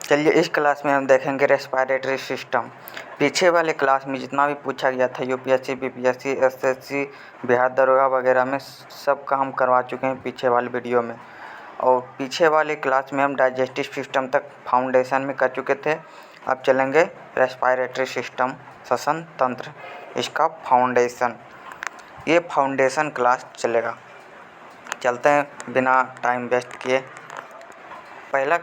चलिए इस क्लास में हम देखेंगे रेस्पिरेटरी सिस्टम। पीछे वाले क्लास में जितना भी पूछा गया था यूपीएससी, बीपीएससी, एसएससी, बिहार दरोगा वगैरह में सब का हम करवा चुके हैं पीछे वाले वीडियो में। और पीछे वाले क्लास में हम डाइजेस्टिव सिस्टम तक फाउंडेशन में कर चुके थे। अब चलेंगे रेस्पिरेटरी सिस्टम, श्वसन तंत्र, इसका फाउंडेशन। ये फाउंडेशन क्लास चलेगा। चलते हैं बिना टाइम वेस्ट किए। पहला,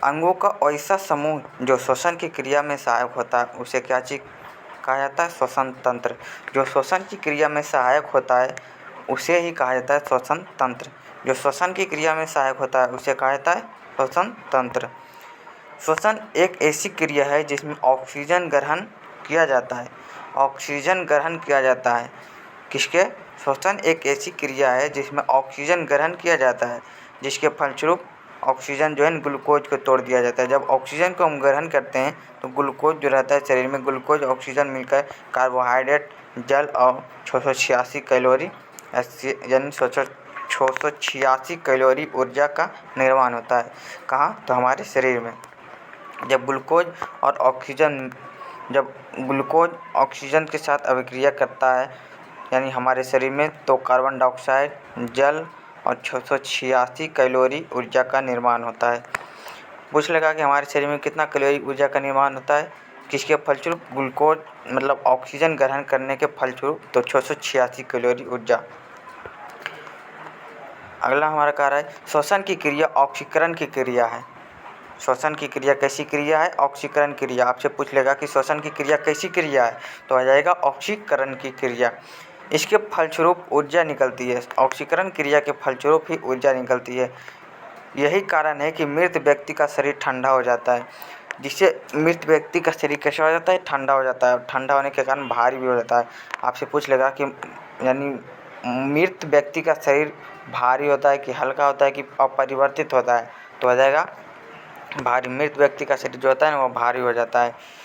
अंगों का ऐसा समूह जो श्वसन की क्रिया में सहायक होता है उसे क्या चीज कहा जाता है? श्वसन तंत्र। जो श्वसन की क्रिया में सहायक होता है उसे ही कहा जाता है श्वसन तंत्र। जो श्वसन की क्रिया में सहायक होता है उसे कहा जाता है श्वसन तंत्र। श्वसन एक ऐसी क्रिया है जिसमें ऑक्सीजन ग्रहण किया जाता है। ऑक्सीजन ग्रहण किया जाता है किसके? श्वसन एक ऐसी क्रिया है जिसमें ऑक्सीजन ग्रहण किया जाता है, जिसके फलस्वरूप ऑक्सीजन जो है ग्लूकोज को तोड़ दिया जाता है। जब ऑक्सीजन को हम ग्रहण करते हैं तो ग्लूकोज जो रहता है शरीर में, ग्लूकोज ऑक्सीजन मिलकर कार्बोहाइड्रेट, जल और 686 कैलोरी यानी 686 कैलोरी ऊर्जा का निर्माण होता है। कहाँ? तो हमारे शरीर में। जब ग्लूकोज ऑक्सीजन के साथ अभिक्रिया करता है यानी हमारे शरीर में, तो कार्बन डाइऑक्साइड, जल और 686 कैलोरी ऊर्जा का निर्माण होता है। पूछ लगा कि हमारे शरीर में कितना कैलोरी ऊर्जा का निर्माण होता है, किसके फलस्वरूप? ग्लूकोज मतलब ऑक्सीजन ग्रहण करने के फलस्वरूप, तो 686 कैलोरी ऊर्जा। अगला हमारा कार्य है श्वसन की क्रिया ऑक्सीकरण की क्रिया है। श्वसन की क्रिया कैसी क्रिया है? ऑक्सीकरण क्रिया। आपसे पूछ लेगा कि श्वसन की क्रिया कैसी क्रिया है, तो आ जाएगा ऑक्सीकरण की क्रिया। इसके फलस्वरूप ऊर्जा निकलती है। ऑक्सीकरण क्रिया के फलस्वरूप ही ऊर्जा निकलती है। यही कारण है कि मृत व्यक्ति का शरीर ठंडा हो जाता है। जिससे मृत व्यक्ति का शरीर कैसा हो जाता है? ठंडा हो जाता है। ठंडा होने के कारण भारी भी हो जाता है। आपसे पूछ लेगा कि यानी मृत व्यक्ति का शरीर भारी होता है कि हल्का होता है कि अपरिवर्तित होता है, तो आ जाएगा भारी। मृत व्यक्ति का शरीर जो होता है ना वो भारी हो जाता है।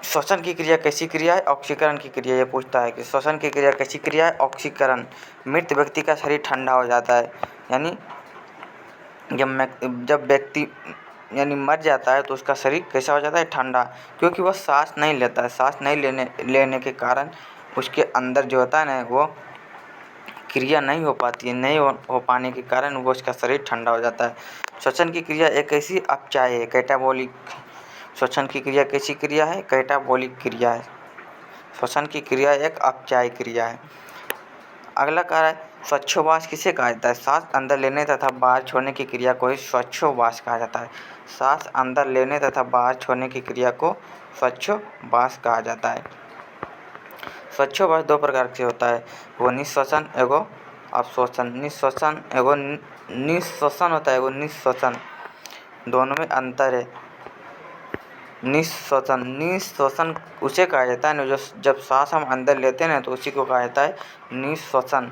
श्वसन की क्रिया कैसी क्रिया है? ऑक्सीकरण की क्रिया। ये पूछता है कि श्वसन की क्रिया कैसी क्रिया है? ऑक्सीकरण। मृत व्यक्ति का शरीर ठंडा हो जाता है यानी जब व्यक्ति यानी मर जाता है तो उसका शरीर कैसा हो जाता है? ठंडा, क्योंकि वह सांस नहीं लेता है। सांस नहीं लेने के कारण उसके अंदर जो होता है ना वो क्रिया नहीं हो पाती है। नहीं हो पाने के कारण वो उसका शरीर ठंडा हो जाता है। श्वसन की क्रिया एक ऐसी अपचाय है, कैटाबोलिक। श्वसन की क्रिया कैसी क्रिया है? कैटाबोलिक क्रिया है। श्वसन की क्रिया एक अपचाय क्रिया है। अगला कार्य है श्वासोच्छ्वास किसे कहा जाता है? सांस अंदर लेने तथा बाहर छोड़ने की क्रिया को ही श्वासोच्छ्वास कहा जाता है। सांस अंदर लेने तथा बाहर छोड़ने की क्रिया को श्वासोच्छ्वास कहा जाता है। श्वासोच्छ्वास दो प्रकार से होता है, वो निःश्वसन एवं अवशोषण। निःश्वसन एवं निःश्वसन होता है, वो निःश्वसन, दोनों में अंतर है। निःश्वसन उसे कहा जाता है जो जब सांस हम अंदर लेते हैं ना तो उसी को कहा जाता है निःश्वसन।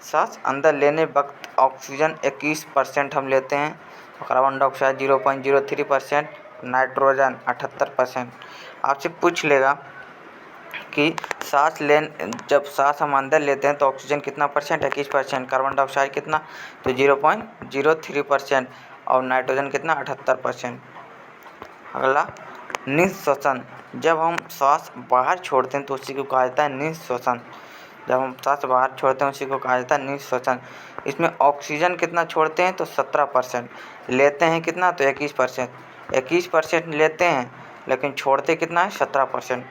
सांस अंदर लेने वक्त ऑक्सीजन 21% हम लेते हैं, कार्बन डाइऑक्साइड 0.03%, नाइट्रोजन 78%। आपसे पूछ लेगा कि जब सांस हम अंदर लेते हैं तो ऑक्सीजन कितना परसेंट? 21%। कार्बन डाइऑक्साइड कितना? तो 0.03% और नाइट्रोजन कितना? 78%। अगला निःश्वसन, जब हम सांस बाहर छोड़ते हैं तो उसी को कहा जाता है निःश्वसन। जब हम सांस बाहर छोड़ते हैं उसी को कहा जाता है निःश्वसन। इसमें ऑक्सीजन कितना छोड़ते हैं? तो 17%। लेते हैं कितना? तो 21%। 21% लेते हैं लेकिन छोड़ते कितना है? 17%।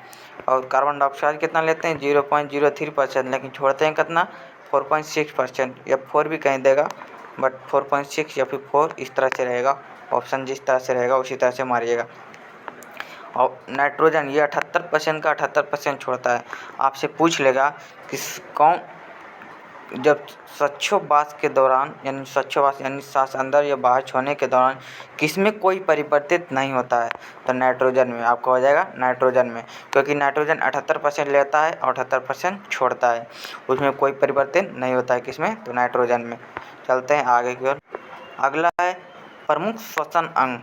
और कार्बन डाइऑक्साइड कितना लेते हैं? 0.03%, लेकिन छोड़ते हैं कितना? 4.6%। या 4 भी कहीं देगा, बट 4.6 या फिर 4 इस तरह से रहेगा। ऑप्शन जिस तरह से रहेगा उसी तरह से मारिएगा। और नाइट्रोजन ये 78% का 78% छोड़ता है। आपसे पूछ लेगा कि जब श्वासोच्छ्वास के दौरान यानी सांस अंदर या बाहर छोड़ने के दौरान किसमें कोई परिवर्तित नहीं होता है? तो नाइट्रोजन में। आपका हो जाएगा नाइट्रोजन में, क्योंकि नाइट्रोजन 78% लेता है और 78% छोड़ता है, उसमें कोई परिवर्तन नहीं होता है। किसमें? तो नाइट्रोजन में। चलते हैं आगे की ओर। अगला है प्रमुख श्वसन अंग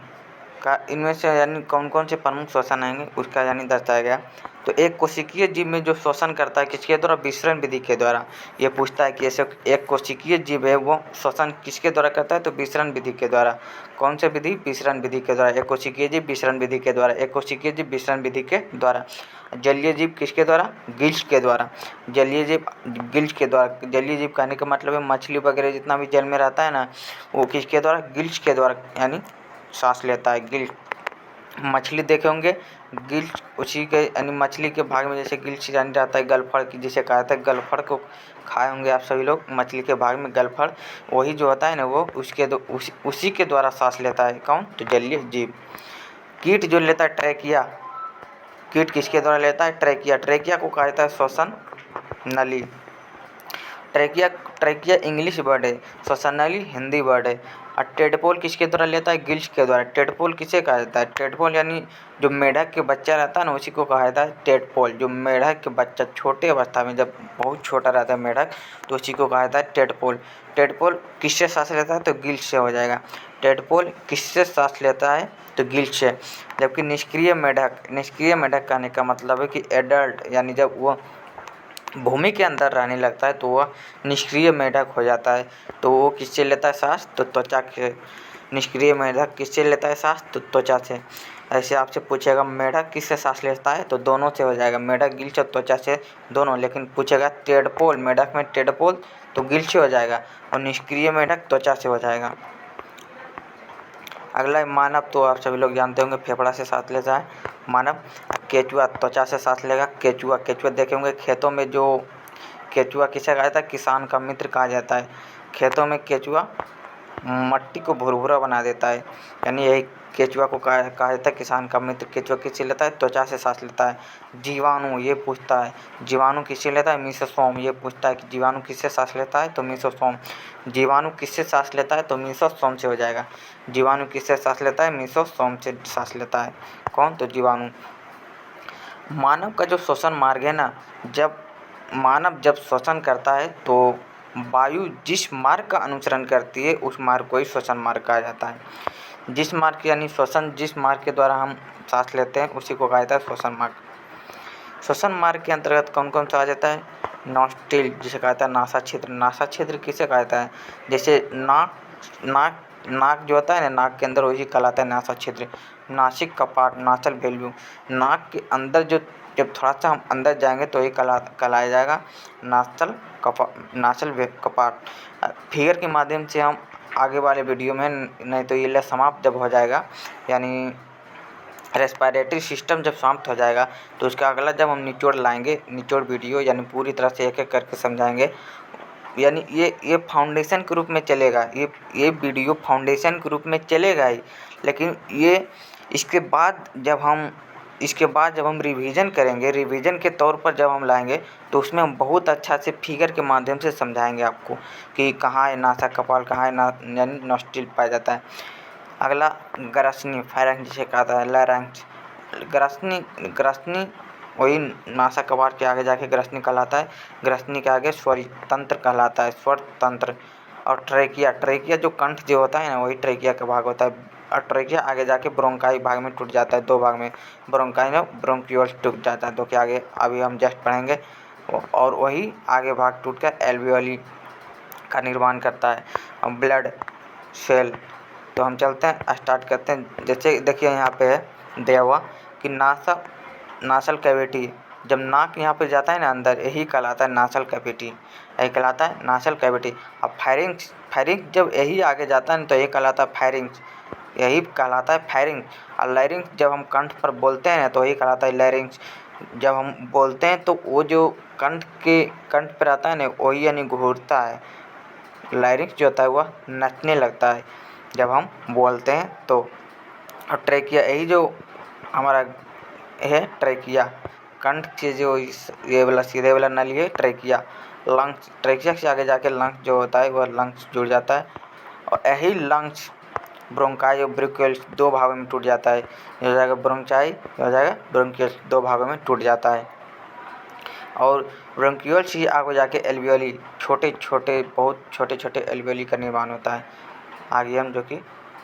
का। इनमें से यानी कौन कौन से प्रमुख श्वसन अंग उसका यानी दर्शाया गया। तो एक कोशिकीय जीव में जो श्वसन करता है किसके द्वारा? विसरण विधि के द्वारा। ये पूछता है कि ऐसे एक कोशिकीय जीव है वो श्वसन किसके द्वारा करता है? तो विसरण विधि के द्वारा। कौन से विधि? विसरण विधि के द्वारा। एक कोशिकीय जीव विसरण विधि के द्वारा, एक कोशिकीय जीव विसरण विधि के द्वारा। जलीय जीव किसके द्वारा? गिल्स के द्वारा। जलीय जीव गिल्स के द्वारा। जलीय जीव कहने का मतलब है मछली वगैरह जितना भी जल में रहता है ना, वो किसके द्वारा? गिल्स के द्वारा, यानी सांस लेता है। गिल्स, मछली देखे होंगे, गिल्स उसी के यानी मछली के भाग में जैसे गिल्स यानी रहता है गलफड़ की, जिसे कहा जाता है गलफड़ को खाए होंगे आप सभी लोग। मछली के भाग में गलफड़, वही जो होता है ना वो उसी के द्वारा सांस लेता है। कौन? तो जलीय जीव। कीट जो लेता है ट्रैकिया, कीट किसके द्वारा लेता है? ट्रैकिया। ट्रैकिया को कहा जाता है श्वसन नली। ट्रैकिया, ट्रैकिया इंग्लिश वर्ड है, श्वसन नली हिंदी वर्ड है। और टेडपोल किसके द्वारा लेता है? गिल्स के द्वारा। टेडपोल किसे कहा जाता है? टेडपोल यानी जो मेढक के बच्चा रहता है ना, उसी को कहा जाता है टेडपोल। जो मेढक के बच्चा छोटे अवस्था में जब बहुत छोटा रहता है मेढक, तो उसी को कहा जाता है टेडपोल। टेडपोल किससे सांस लेता है? तो गिल्स से हो जाएगा। टेडपोल किससे सांस लेता है? तो गिल्स से। जबकि निष्क्रिय मेढक, निष्क्रिय मेढक कहने का मतलब है कि एडल्ट यानी जब वो भूमि के अंदर रहने लगता है तो वह निष्क्रिय मेढक हो जाता है। तो वो किससे लेता है सांस? तो त्वचा से। निष्क्रिय मेढक किससे लेता है सांस? तो त्वचा से। ऐसे आपसे पूछेगा मेढक किससे सांस लेता है? तो दोनों से हो जाएगा, मेढक गिल्स और त्वचा से दोनों। लेकिन पूछेगा टेडपोल, मेढक में टेडपोल तो गिल्स से हो जाएगा और निष्क्रिय मेढक त्वचा से हो जाएगा। अगला है मानव। तो आप सभी लोग जानते होंगे फेफड़ा से सांस लेता है मानव। केचुआ त्वचा से सांस लेगा। केचुआ, केचुआ देखे होंगे खेतों में, जो केचुआ किसे कहा जाता है? किसान का मित्र कहा जाता है। खेतों में केचुआ मट्टी को भुरभुरा बना देता है, यानी यही केचुआ को कहा जाता है किसान का मित्र। केचुआ किससे लेता है? त्वचा से सांस लेता है। जीवाणु, ये पूछता है जीवाणु किससे लेता है? मीसोसोम। ये पूछता है कि जीवाणु किससे सांस लेता है? तो मीसोसोम। जीवाणु किससे सांस लेता है? तो मीसोसोम से हो जाएगा। जीवाणु किससे सांस लेता है? मीसोसोम से सांस लेता है। कौन? तो जीवाणु। मानव का जो श्वसन मार्ग है ना, जब मानव जब श्वसन करता है तो वायु जिस मार्ग का अनुसरण करती है उस मार्ग को ही श्वसन मार्ग कहा जाता है। जिस मार्ग यानी श्वसन जिस मार्ग के द्वारा हम सांस लेते हैं उसी को कहा जाता है श्वसन मार्ग। श्वसन मार्ग के अंतर्गत कौन कौन सा आ जाता है? नॉस्ट्रिल, जिसे कहा जाता है नासा क्षेत्र। नासा क्षेत्र किसे कहा जाता है? जैसे नाक जो होता है ना, नाक के अंदर वही कहलाता है नासा क्षेत्र। नासिक कपाट, नासल वैल्यू। नाक के अंदर जो जब थोड़ा सा हम अंदर जाएंगे तो ये कहलाया जाएगा नासल कपाट। फिगर के माध्यम से हम आगे वाले वीडियो में, नहीं तो ये समाप्त जब हो जाएगा, यानी रेस्पिरेटरी सिस्टम जब समाप्त हो जाएगा तो उसका अगला जब हम निचोड़ लाएंगे, निचोड़ वीडियो यानी पूरी तरह से एक एक करके समझाएंगे। यानी ये फाउंडेशन के रूप में चलेगा, ये वीडियो फाउंडेशन के रूप में चलेगा ही। लेकिन ये इसके बाद जब हम रिवीजन करेंगे, रिवीजन के तौर पर जब हम लाएंगे तो उसमें हम बहुत अच्छा से फिगर के माध्यम से समझाएंगे आपको कि कहाँ है नासा कपाल, कहाँ है यानी नॉस्ट्रिल पाया जाता है। अगला ग्रसनी, फायरिंग जिसे कहता है लैरिंक्स। ग्रसनी वही नासा कपाल के आगे जाके ग्रसनी कहलाता है। ग्रसनी के आगे स्वर तंत्र कहलाता है, स्वर तंत्र। और ट्रेकिया, ट्रेकिया जो कंठ जो होता है ना, वही ट्रेकिया का भाग होता है। और ट्रेकिया आगे जाके ब्रोंकाई भाग में टूट जाता है, दो भाग में। ब्रोंकाई में ब्रोंक्यूल्स टूट जाता है, तो क्या आगे अभी हम जस्ट पढ़ेंगे। और वही आगे भाग टूट कर एल्वियोली का निर्माण करता है। Blood cell. तो हम चलते हैं, स्टार्ट करते हैं। जैसे देखिए यहाँ पे है दिया हुआ कि नासल कैविटी, जब नाक यहाँ पे जाता है ना अंदर, यही कहलाता है नासल कैविटी, यही कहलाता है नासल कैविटी। अब फायरिंग्स, फायरिंग्स जब यही आगे जाता है तो यही कहलाता है फायरिंग्स, यही कहलाता है फायरिंग। और लैरिंग्स जब हम कंठ पर बोलते हैं तो यही कहलाता है लैरिंग्स। जब हम बोलते हैं तो वो जो कंठ पर आता है ना, वही यानी घूरता है। लैरिंग्स जो होता है वह नचने लगता है जब हम बोलते हैं तो। और ट्रेकिया, यही जो हमारा है ट्रेकिया, कंठ के जो ये वाला सीधे वाला नली है ट्रेकिया। लंग्स, ट्रेकिया से आगे जाके लंग्स जो होता है वह लंग्स जुड़ जाता है। और यही लंग्स ब्रोंकाई और ब्रोंकियल्स दो भागों में टूट जाता है। ये हो जाएगा ब्रोंकाई, हो जाएगा ब्रोंकियल्स, दो भागों में टूट जाता है। और ब्रोंकियल्स ही आगे जाके एल्वियोली, छोटे छोटे बहुत छोटे छोटे एल्वियोली का निर्माण होता है, आगे हम जो कि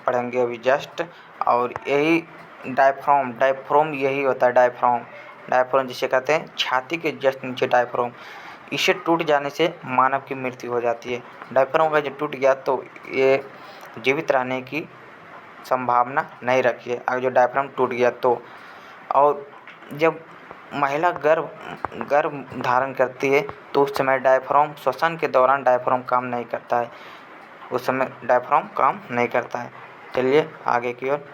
पढ़ेंगे अभी जस्ट। और यही डायफ्राम, डायफ्राम यही होता है डायफ्राम। डायफ्राम जिसे कहते हैं छाती के जस्ट नीचे डायफ्राम, इसे टूट जाने से मानव की मृत्यु हो जाती है। डायफ्राम अगर जो टूट गया तो ये जीवित रहने की संभावना नहीं रखी है, अगर जो डायफ्राम टूट गया तो। और जब महिला गर्भ धारण करती है तो उस समय डायफ्राम श्वसन के दौरान डायफ्राम काम नहीं करता है, उस समय डायफ्राम काम नहीं करता है। चलिए आगे की ओर।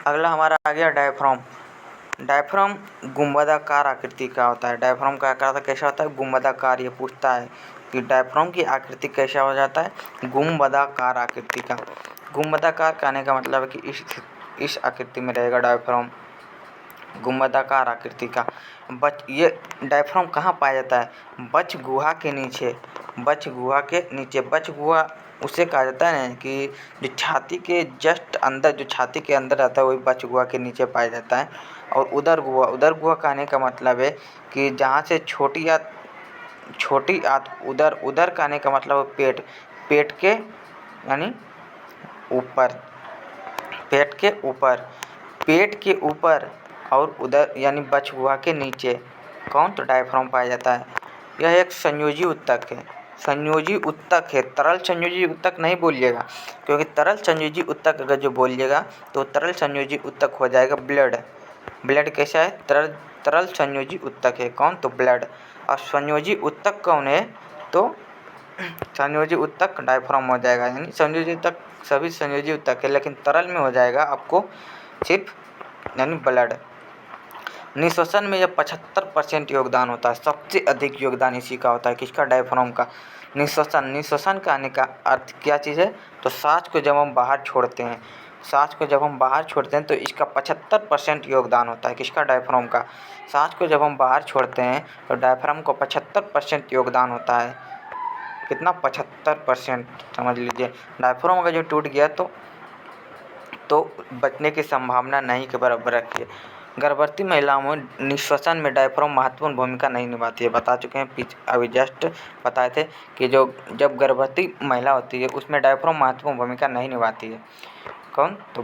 अगला हमारा आ गया डायफ्राम। डायफ्राम गुंबदाकार आकृति का होता है। डायफ्राम का आकार कैसा होता है? गुंबदाकार। ये पूछता है कि डायफ्राम की आकृति कैसा हो जाता है? गुंबदाकार आकृति का। गुंबदाकार कहने का मतलब है कि इस आकृति में रहेगा डायफ्राम, गुंबदाकार आकृति का। ये डायफ्राम कहाँ पाया जाता है? बच गुहा के नीचे। बच गुहा के नीचे। बच गुहा उसे कहा जाता है ना कि जो छाती के जस्ट अंदर, जो छाती के अंदर रहता है वही बच गुहा के नीचे पाया जाता है। और उदर गुहा कहने का मतलब है कि जहाँ से छोटी आंत, उदर कहने का मतलब पेट, पेट के यानी ऊपर, पेट के ऊपर और उदर यानी बच गुहा के नीचे कौन? तो डायफ्राम पाया जाता है। यह एक संयोजी ऊतक है। संयोजी ऊतक है, तरल संयोजी ऊतक नहीं बोलिएगा, क्योंकि तरल संयोजी ऊतक अगर जो बोलिएगा तो तरल संयोजी ऊतक हो जाएगा ब्लड। ब्लड कैसा है? तरल संयोजी ऊतक है। कौन? तो ब्लड। और संयोजी ऊतक कौन है? तो संयोजी ऊतक डायफ्राम हो जाएगा। यानी संयोजी ऊतक सभी संयोजी ऊतक है, लेकिन तरल में हो जाएगा आपको सिर्फ यानी ब्लड। निःश्वसन में जब 75% योगदान होता है, सबसे अधिक योगदान इसी का होता है। किसका? डायफ्राम का। निःश्वसन कहने का अर्थ क्या चीज़ है? तो सांस को जब हम बाहर छोड़ते हैं, तो इसका 75% योगदान होता है। किसका? डायफ्राम का। सांस को जब हम बाहर छोड़ते हैं तो डायफ्राम को 75% योगदान होता है। कितना? 75%। समझ लीजिए, डायफ्राम अगर जो टूट गया तो बचने की संभावना नहीं के बराबर रखी है। गर्भवती महिलाओं में निःश्वसन में डायफ्राम महत्वपूर्ण भूमिका नहीं निभाती है। बता चुके हैं, अभी जस्ट बताए थे कि जब गर्भवती महिला होती है उसमें डायफ्राम महत्वपूर्ण भूमिका नहीं निभाती है। कौन? तो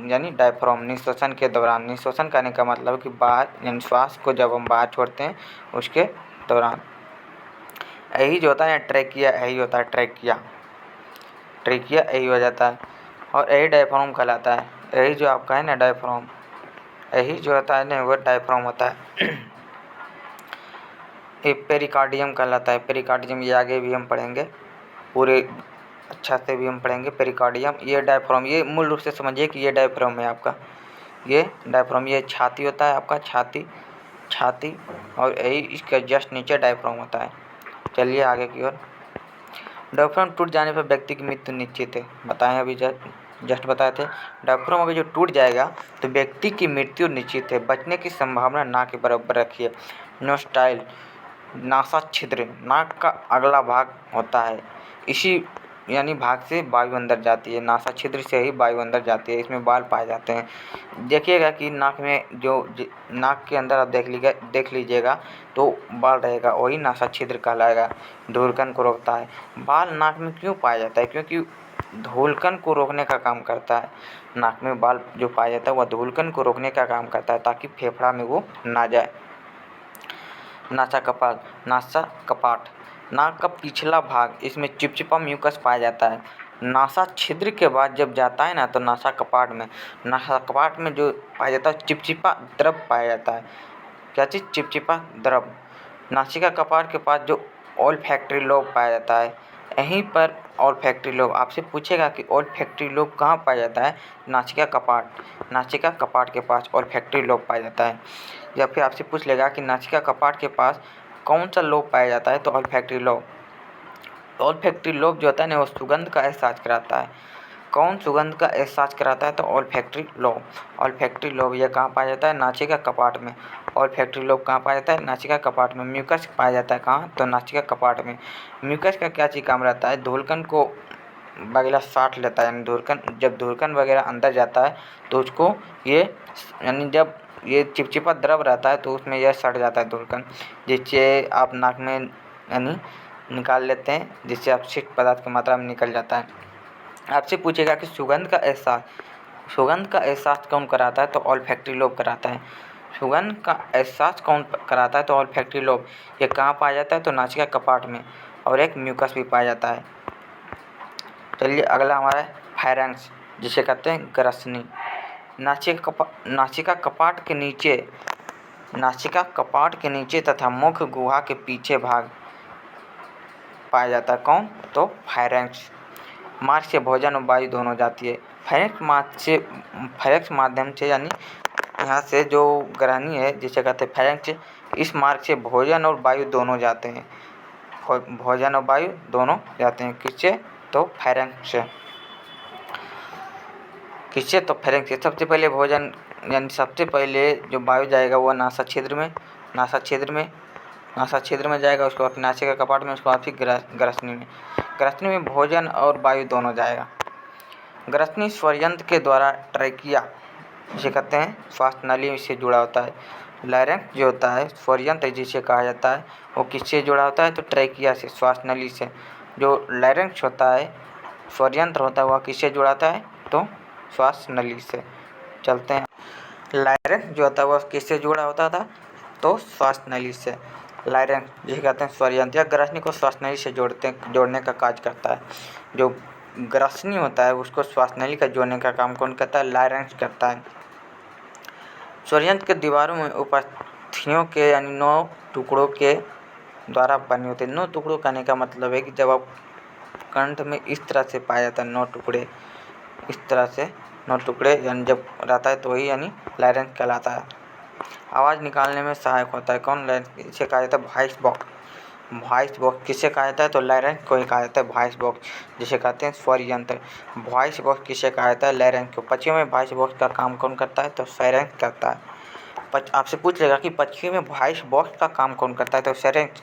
यानी डायफ्राम निःश्वसन के दौरान। निःश्वसन करने का मतलब कि बाहर यानी श्वास को जब हम बाहर छोड़ते हैं उसके दौरान। यही जो होता है ट्रेकिया, यही होता है ट्रेकिया यही हो जाता है और यही डायफ्राम कहलाता है। यही जो आपका है ना डायफ्राम, यही जो होता है ना वो डायफ्राम होता है। ये पेरिकार्डियम कहलाता है। पेरिकार्डियम ये आगे भी हम पढ़ेंगे, पूरे अच्छा से भी हम पढ़ेंगे पेरिकार्डियम। ये डायफ्राम, ये मूल रूप से समझिए कि ये डायफ्राम है आपका। ये डायफ्राम, ये छाती होता है आपका, छाती और यही इसके जस्ट नीचे डायफ्राम होता है। चलिए आगे की ओर। डायफ्राम टूट जाने पर व्यक्ति की मृत्यु निश्चित है। बताएं, अभी जस्ट बताए थे। डायफ्राम अगर जो टूट जाएगा तो व्यक्ति की मृत्यु निश्चित है। बचने की संभावना ना के बराबर रखिए। नोस्टाइल, नासा छिद्र, नाक का अगला भाग होता है। इसी यानी भाग से वायु अंदर जाती है। नासा छिद्र से ही वायु अंदर जाती है। इसमें बाल पाए जाते हैं। देखिएगा कि नाक में नाक के अंदर आप देख लीजिएगा तो बाल रहेगा, वही नासा छिद्र कहलाएगा। धूलकण को रोकता है। बाल नाक में क्यों पाया जाता है? क्योंकि धूलकण को रोकने का काम करता है। नाक में बाल जो पाया जाता है वह धूलकण को रोकने का काम करता है, ताकि फेफड़ा में वो ना जाए। नासा कपाट, नाक का पिछला भाग, इसमें चिपचिपा म्यूकस पाया जाता है। नासा छिद्र के बाद जब जाता है ना तो नासा कपाट में जो पाया जाता है चिपचिपा द्रव पाया जाता है। क्या चीज़? चिपचिपा द्रव। नासिका कपाट के पास जो ओल्फैक्टरी लोब पाया जाता है, यहीं पर ओल्फैक्टरी लोब। आपसे पूछेगा कि ओल्फैक्टरी लोब कहाँ पाया जाता है? नासिका कपाट के पास ओल्फैक्टरी लोब पाया जाता है। या फिर आपसे पूछ लेगा कि नासिका कपाट के पास कौन सा लोब पाया जाता है? तो ओल्फैक्टरी लोब। ओल्फैक्टरी लोब जो होता है ना वो सुगंध का एहसास कराता है। कौन सुगंध का एहसास कराता है? तो ओल्फैक्टरी लोब यह कहाँ पाया जाता है? नासिका कपाट में। ओल्फैक्टरी लोब कहाँ पाया जाता है? नासिका कपाट में। म्यूकस पाया जाता है कहाँ? तो नासिका कपाट में। म्यूकस का क्या चीज़ काम रहता है? धूलकण को वगैरह साट लेता है। यानी जब धूलकण वगैरह अंदर जाता है तो उसको ये यानी जब ये चिपचिपा द्रव रहता है तो उसमें यह सट जाता है धूलकण, जिससे आप नाक में यानी निकाल लेते हैं, जिससे अपशिष्ट पदार्थ की मात्रा में निकल जाता है। आपसे पूछेगा कि सुगंध का एहसास कौन कराता है? तो ओल्फैक्टरी लोब कराता है। सुगंध का एहसास कौन कराता है? तो ऑल्फैक्टरी लोब। ये कहाँ पाया जाता है? तो नासिका कपाट में। और एक म्यूकस भी पाया जाता है। चलिए अगला हमारा है फायरेंक्स, जिसे कहते हैं ग्रसनी। नासिका कपाट के नीचे तथा मुख गुहा के पीछे भाग पाया जाता है। कौन? तो फायरेंक्स। मार्ग से भोजन और वायु दोनों जाती है। फायरेंक्स माध्यम से, यानी यहाँ से जो ग्रहणी है जिसे कहते हैं फायरेंक्स, इस मार्ग से भोजन और वायु दोनों जाते हैं। भोजन और वायु दोनों जाते हैं। किससे? तो फायरेंक्स से। किससे? तो फायरेंक्स से। सबसे पहले भोजन, यानी सबसे पहले जो वायु जाएगा वो नासा क्षेत्र में जाएगा, उसके बाद नासिका कपाट में, उसके बाद फिर ग्रसनी में भोजन और वायु दोनों जाएगा। ग्रसनी स्वरयंत्र के द्वारा ट्रैकिया, जिसे कहते हैं श्वास नली से जुड़ा होता है। लायरेंक्स जो होता है स्वरयंत्र जिसे कहा जाता है, वो किससे जुड़ा होता है? तो ट्रैकिया से, श्वास नली से। जो लायरेंक्स होता है, स्वरयंत्र होता है, वह किससे जुड़ा होता है? तो श्वास नली से। चलते हैं। लायरेंक्स जो होता है वह किससे जुड़ा होता था? तो श्वास नली से। लायरेंक्स जिसे कहते हैं स्वरयंत्र, या ग्रसनी को श्वास नली से जोड़ने का कार्य करता है। जो ग्रसनी होता है उसको श्वास नली का जोड़ने का काम कौन करता है? लायरेंक्स करता है। स्वरयंत्र के दीवारों में उपस्थियों के, यानी 9 टुकड़ों के द्वारा बने होते हैं। 9 टुकड़ों कहने का मतलब है कि जब आप कंठ में इस तरह से पाया जाता है 9 टुकड़े, इस तरह से 9 टुकड़े यानी जब रहता है तो वही यानी लायरेंक्स कहलाता है। आवाज़ निकालने में सहायक होता है। कौन? लायरेंक्स। इसे कहा जाता है वॉइस बॉक्स। वॉइस बॉक्स किसे कहा जाता है? तो लायरेंक्स को ही कहा जाता है वॉइस बॉक्स, जिसे कहते हैं स्वरयंत्र। वॉइस बॉक्स किसे कहा जाता है? लायरेंक्स को। पक्षियों में वॉइस बॉक्स का काम कौन करता है? तो फायरेंक्स करता है। आपसे पूछ लेगा कि पक्षियों में वॉइस बॉक्स का काम कौन करता है? तो फायरेंक्स।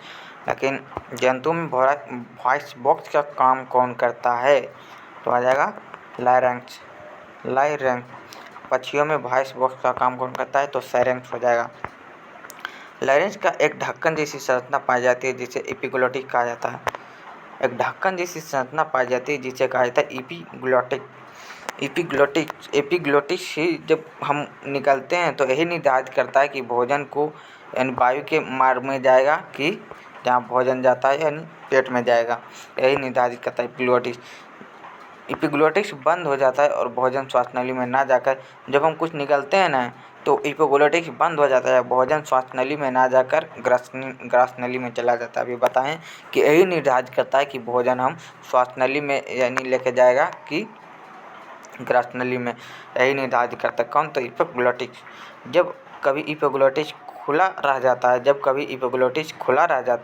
लेकिन जंतु में वॉइस बॉक्स का काम कौन करता है? तो आ जाएगा लायरेंक्स। पक्षियों में वॉइस बॉक्स का काम कौन करता है? तो फायरेंक्स हो जाएगा। लायरेंक्स का एक ढक्कन जैसी संरचना पाई जाती है जिसे एपिग्लोटिस कहा जाता है। एक ढक्कन जैसी संरचना पाई जाती है जिसे कहा जाता है एपिग्लोटिस ही जब हम निकलते हैं तो यही निर्धारित करता है कि भोजन को, यानी वायु के मार्ग में जाएगा कि जहाँ भोजन जाता है यानी पेट में जाएगा, यही निर्धारित करता है एपिग्लोटिस बंद हो जाता है और भोजन श्वास नली में ना जाकर, जब हम कुछ निकलते हैं ना तो एपिग्लोटिस बंद हो जाता है, भोजन श्वास नली में ना जाकर ग्रास नली में चला जाता है। अभी बताएं कि यही निर्धारित करता है कि भोजन हम श्वास नली में यानी लेके जाएगा कि ग्रास नली में, यही निर्धारित करता है। कौन? तो एपिग्लोटिस। जब कभी एपिग्लोटिस खुला रह जाता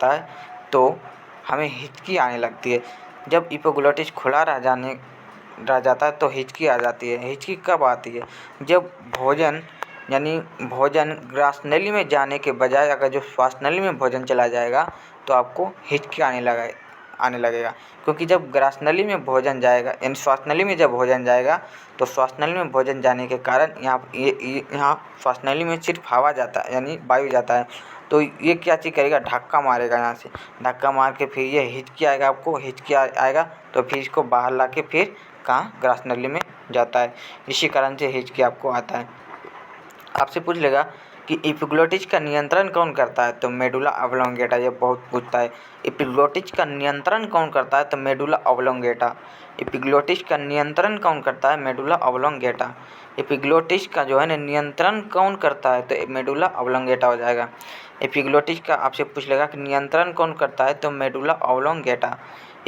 है तो हमें हिचकी आने लगती है। जब एपिग्लोटिस खुला रह जाता है तो हिचकी आ जाती है। हिचकी कब आती है? जब भोजन ग्रास नली में जाने के बजाय अगर जो श्वास नली में भोजन चला जाएगा तो आपको हिचकी आने लगेगा। क्योंकि जब ग्रास नली में भोजन जाएगा, यानी श्वास नली में जब भोजन जाएगा तो श्वास नली में भोजन जाने के कारण यहाँ श्वास नली में सिर्फ हवा जाता है, यानी वायु जाता है। तो ये क्या चीज़ करेगा? धक्का मारेगा। यहाँ से धक्का मार के फिर ये हिचकी आएगा, आपको हिचकी आएगा तो फिर इसको बाहर ला के फिर कहाँ? ग्रास नली में जाता है। इसी कारण से हिचकी आपको आता है। आपसे पूछ लेगा कि एपिग्लोटिस का नियंत्रण कौन करता है? तो मेडुला ऑब्लोंगेटा। ये बहुत पूछता है। एपिग्लोटिस का नियंत्रण कौन करता है? तो मेडुला ऑब्लोंगेटा। एपिग्लोटिस का नियंत्रण कौन करता है? Medulla oblongata. एपिग्लोटिस का जो है ना नियंत्रण कौन करता है? तो मेडुला ऑब्लोंगेटा हो जाएगा। एपिग्लोटिस का आपसे पूछ लेगा कि नियंत्रण कौन करता है? तो मेडुला ऑब्लोंगेटा।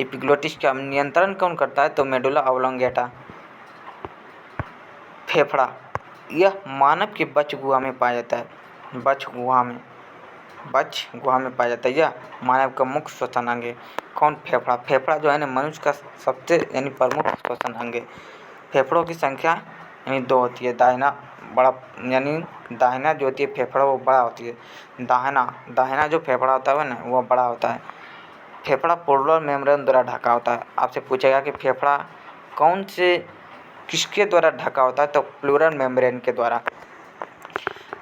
एपिग्लोटिस का नियंत्रण कौन करता है? तो मेडुला ऑब्लोंगेटा। फेफड़ा, यह मानव के बच्च गुहा में पाया जाता है। बच्च गुहा में पाया जाता है। यह मानव का मुख्य श्वसन अंग है। कौन? फेफड़ा। फेफड़ा जो है ना मनुष्य का सबसे यानी प्रमुख श्वसन अंग है। फेफड़ों की संख्या यानी 2 होती है। दाहिना जो होती है फेफड़ा वो बड़ा होती है। दाहिना जो फेफड़ा होता है ना वो बड़ा होता है। फेफड़ा प्लूरल मेम्ब्रेन द्वारा ढका होता है। आपसे पूछेगा कि फेफड़ा किसके द्वारा ढका होता है? तो प्लूरल मेम्ब्रेन के द्वारा।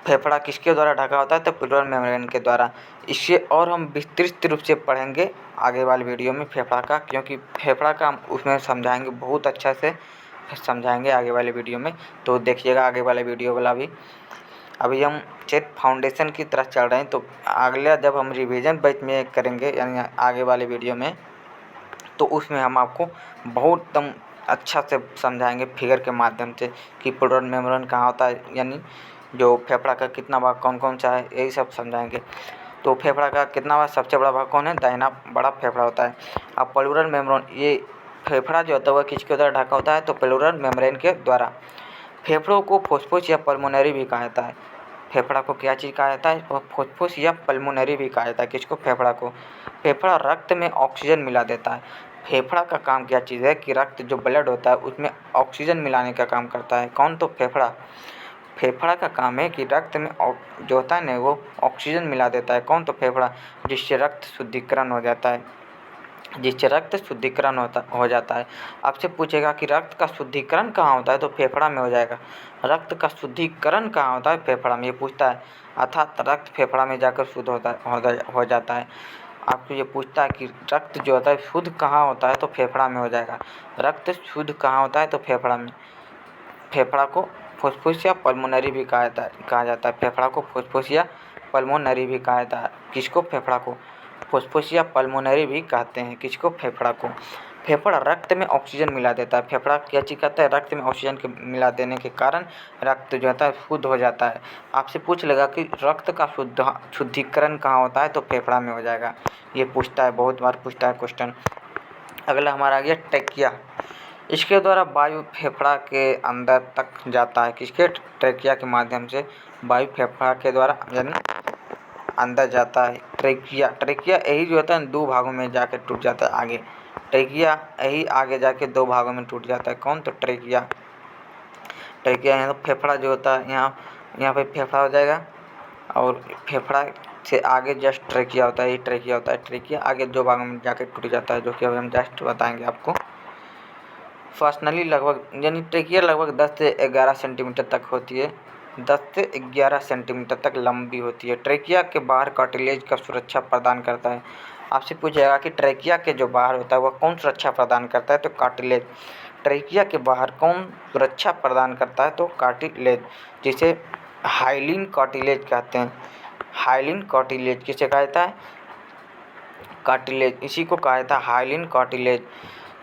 फेफड़ा किसके द्वारा ढका होता है? तो प्लूरल मेम्ब्रेन के द्वारा। इससे और हम विस्तृत रूप से पढ़ेंगे आगे वाले वीडियो में फेफड़ा का, क्योंकि फेफड़ा का हम उसमें समझाएंगे, बहुत अच्छा से समझाएंगे आगे वाले वीडियो में, तो देखिएगा आगे वाले वीडियो वाला भी। अभी हम चेत फाउंडेशन की तरफ चल रहे हैं, तो अगला जब हम रिवीजन बैच में करेंगे यानी आगे वाले वीडियो में, तो उसमें हम आपको बहुत एकदम अच्छा से समझाएंगे फिगर के माध्यम से कि प्लूरल मेम्ब्रेन कहाँ होता है, यानी जो फेफड़ा का कितना भाग कौन कौन सा है, यही सब समझाएंगे। तो फेफड़ा का कितना भाग, सबसे बड़ा भाग कौन है, दाहिना बड़ा फेफड़ा होता है। अब प्लूरल मेम्ब्रेन, ये फेफड़ा जो होता है वह किसके द्वारा ढका होता है, तो प्लूरल मेम्ब्रेन के द्वारा। फेफड़ों को फुस्फुस या पल्मोनरी भी कहा जाता है। फेफड़ा को क्या चीज़ कहा जाता है, फुस्फुस या पल्मोनरी भी कहा जाता है। किसको, फेफड़ा को। फेफड़ा रक्त में ऑक्सीजन मिला देता है। फेफड़ा का काम क्या चीज़ है कि रक्त जो ब्लड होता है उसमें ऑक्सीजन मिलाने का काम करता है। कौन, तो फेफड़ा। फेफड़ा का काम है कि रक्त में जो होता है ना वो ऑक्सीजन मिला देता है। कौन, तो फेफड़ा, जिससे रक्त शुद्धिकरण हो जाता है, जिससे रक्त शुद्धिकरण हो जाता है। आपसे पूछेगा कि रक्त का शुद्धिकरण कहाँ होता है, तो फेफड़ा में हो जाएगा। रक्त का शुद्धिकरण कहाँ होता है, फेफड़ा में, ये पूछता है। अर्थात रक्त फेफड़ा में जाकर शुद्ध हो जाता है। आपको ये पूछता है कि रक्त जो होता है शुद्ध कहाँ होता है, तो फेफड़ा में हो जाएगा। रक्त शुद्ध कहाँ होता है, तो फेफड़ा में। फेफड़ा को फुस्फुस या पल्मोनरी भी कहा जाता है। फेफड़ा को फुस्फुस या पल्मोनरी भी कहा जाता है। किसको, फेफड़ा को। फुस्फुस या पल्मोनरी भी कहते हैं। किसको, फेफड़ा को। फेफड़ा रक्त में ऑक्सीजन मिला देता है। फेफड़ा क्या चीज़ करता है, रक्त में ऑक्सीजन के मिला देने के कारण रक्त जो होता है शुद्ध हो जाता है। आपसे पूछ लेगा कि रक्त का शुद्धिकरण कहाँ होता है, तो फेफड़ा में हो जाएगा। ये पूछता है, बहुत बार पूछता है क्वेश्चन। अगला हमारा आ गया ट्रेकिया। इसके द्वारा वायु फेफड़ा के अंदर तक जाता है। किसके, ट्रेकिया के माध्यम से वायु फेफड़ा के द्वारा यानी अंदर जाता है। ट्रेकिया, ट्रेकिया यही जो होता है दो भागों में जाकर टूट जाता है आगे। ट्रेकिया यही आगे जाके दो भागों में टूट जाता है। कौन, तो ट्रेकिया। ट्रेकिया यहाँ तो फेफड़ा जो होता है यहाँ पे फेफड़ा हो जाएगा, और फेफड़ा से आगे जस्ट ट्रेकिया होता है। ये ट्रेकिया होता है। ट्रेकिया आगे दो भागों में जाकर टूट जाता है, जो कि अभी हम जस्ट बताएंगे आपको। पर्सनली लगभग यानी ट्रेकिया लगभग 10 से 11 सेंटीमीटर तक होती है। 10 से 11 सेंटीमीटर तक लंबी होती है। ट्रेकिया के बाहर कार्टिलेज का सुरक्षा प्रदान करता है। आपसे पूछेगा कि ट्रेकिया के जो बाहर होता है वह कौन सुरक्षा प्रदान करता है, तो कार्टिलेज। ट्रेकिया के बाहर कौन सुरक्षा प्रदान करता है, तो कार्टिलेज, जिसे हाइलिन कार्टिलेज कहते हैं। हाइलिन कार्टिलेज किसे कहा जाता है, कार्टिलेज, इसी को कहा जाता है हाइलिन कार्टिलेज।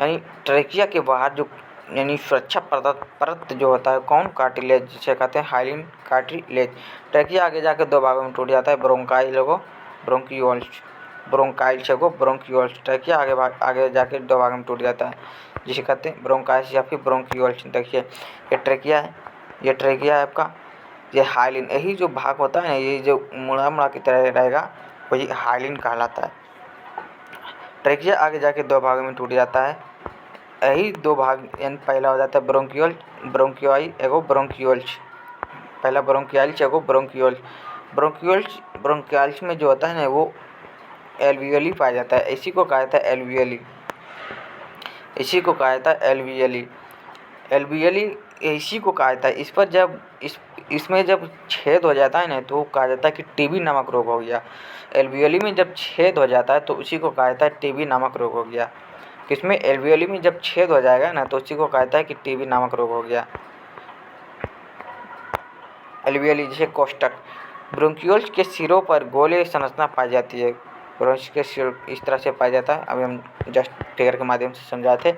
यानी ट्रेकिया के बाहर जो यानी सुरक्षा परत जो होता है, कौन, कार्टिलेज, जिसे कहते हैं हाइलिन कार्टिलेज। ट्रेकिया आगे जाकर दो भागों में टूट जाता है, ब्रोंकाइल को ब्रोंकियोल्स, ब्रोंकाइल्स को ब्रोंकियोल्स। ट्रेकिया आगे जाकर दो भागों में टूट जाता है, जिसे कहते हैं ब्रोंकाइल्स या फिर ब्रोंकियोल्स। देखिए ये ट्रेकिया है, ये ट्रेकिया है आपका। ये हाइलिन, यही जो भाग होता है ना, ये जो मुड़ा मुड़ा की तरह रहेगा, वही हाइलिन कहलाता है। ट्रेकिया आगे जाके दो भागों में टूट जाता है। यही दो भाग यानी पहला हो जाता है ब्रोंकियोल, ब्रोंकियोई एगो ब्रोंकियोल्स। पहला ब्रोंकियाल्स एगो ब्रोंकियोल्स। ब्रोंकियाल्स में जो होता है ना वो एल्वियोली पाया जाता है। इसी को कहा जाता है एल्वियोली, इसी को कहा जाता है एल्वियोली। एल्वियोली इसी को कहा जाता है। इस पर जब इसमें जब छेद हो जाता है ना तो कहा जाता है कि टीबी नामक रोग हो गया। एल्वियोली में जब छेद हो जाता है तो उसी को कहा जाता है टीबी नामक रोग हो गया। किसमें, एल्वियोली में जब छेद हो जाएगा ना तो उसी को कहा जाता है कि टीबी नामक रोग हो गया। एल्वियोली जैसे कोष्ठक। ब्रोंकियोल्स के सिरों पर गोले संरचना पाई जाती है। ब्रोंकियोल्स के सिर इस तरह से पाया जाता है। अभी हम जस्ट फिगर के माध्यम से समझाए थे।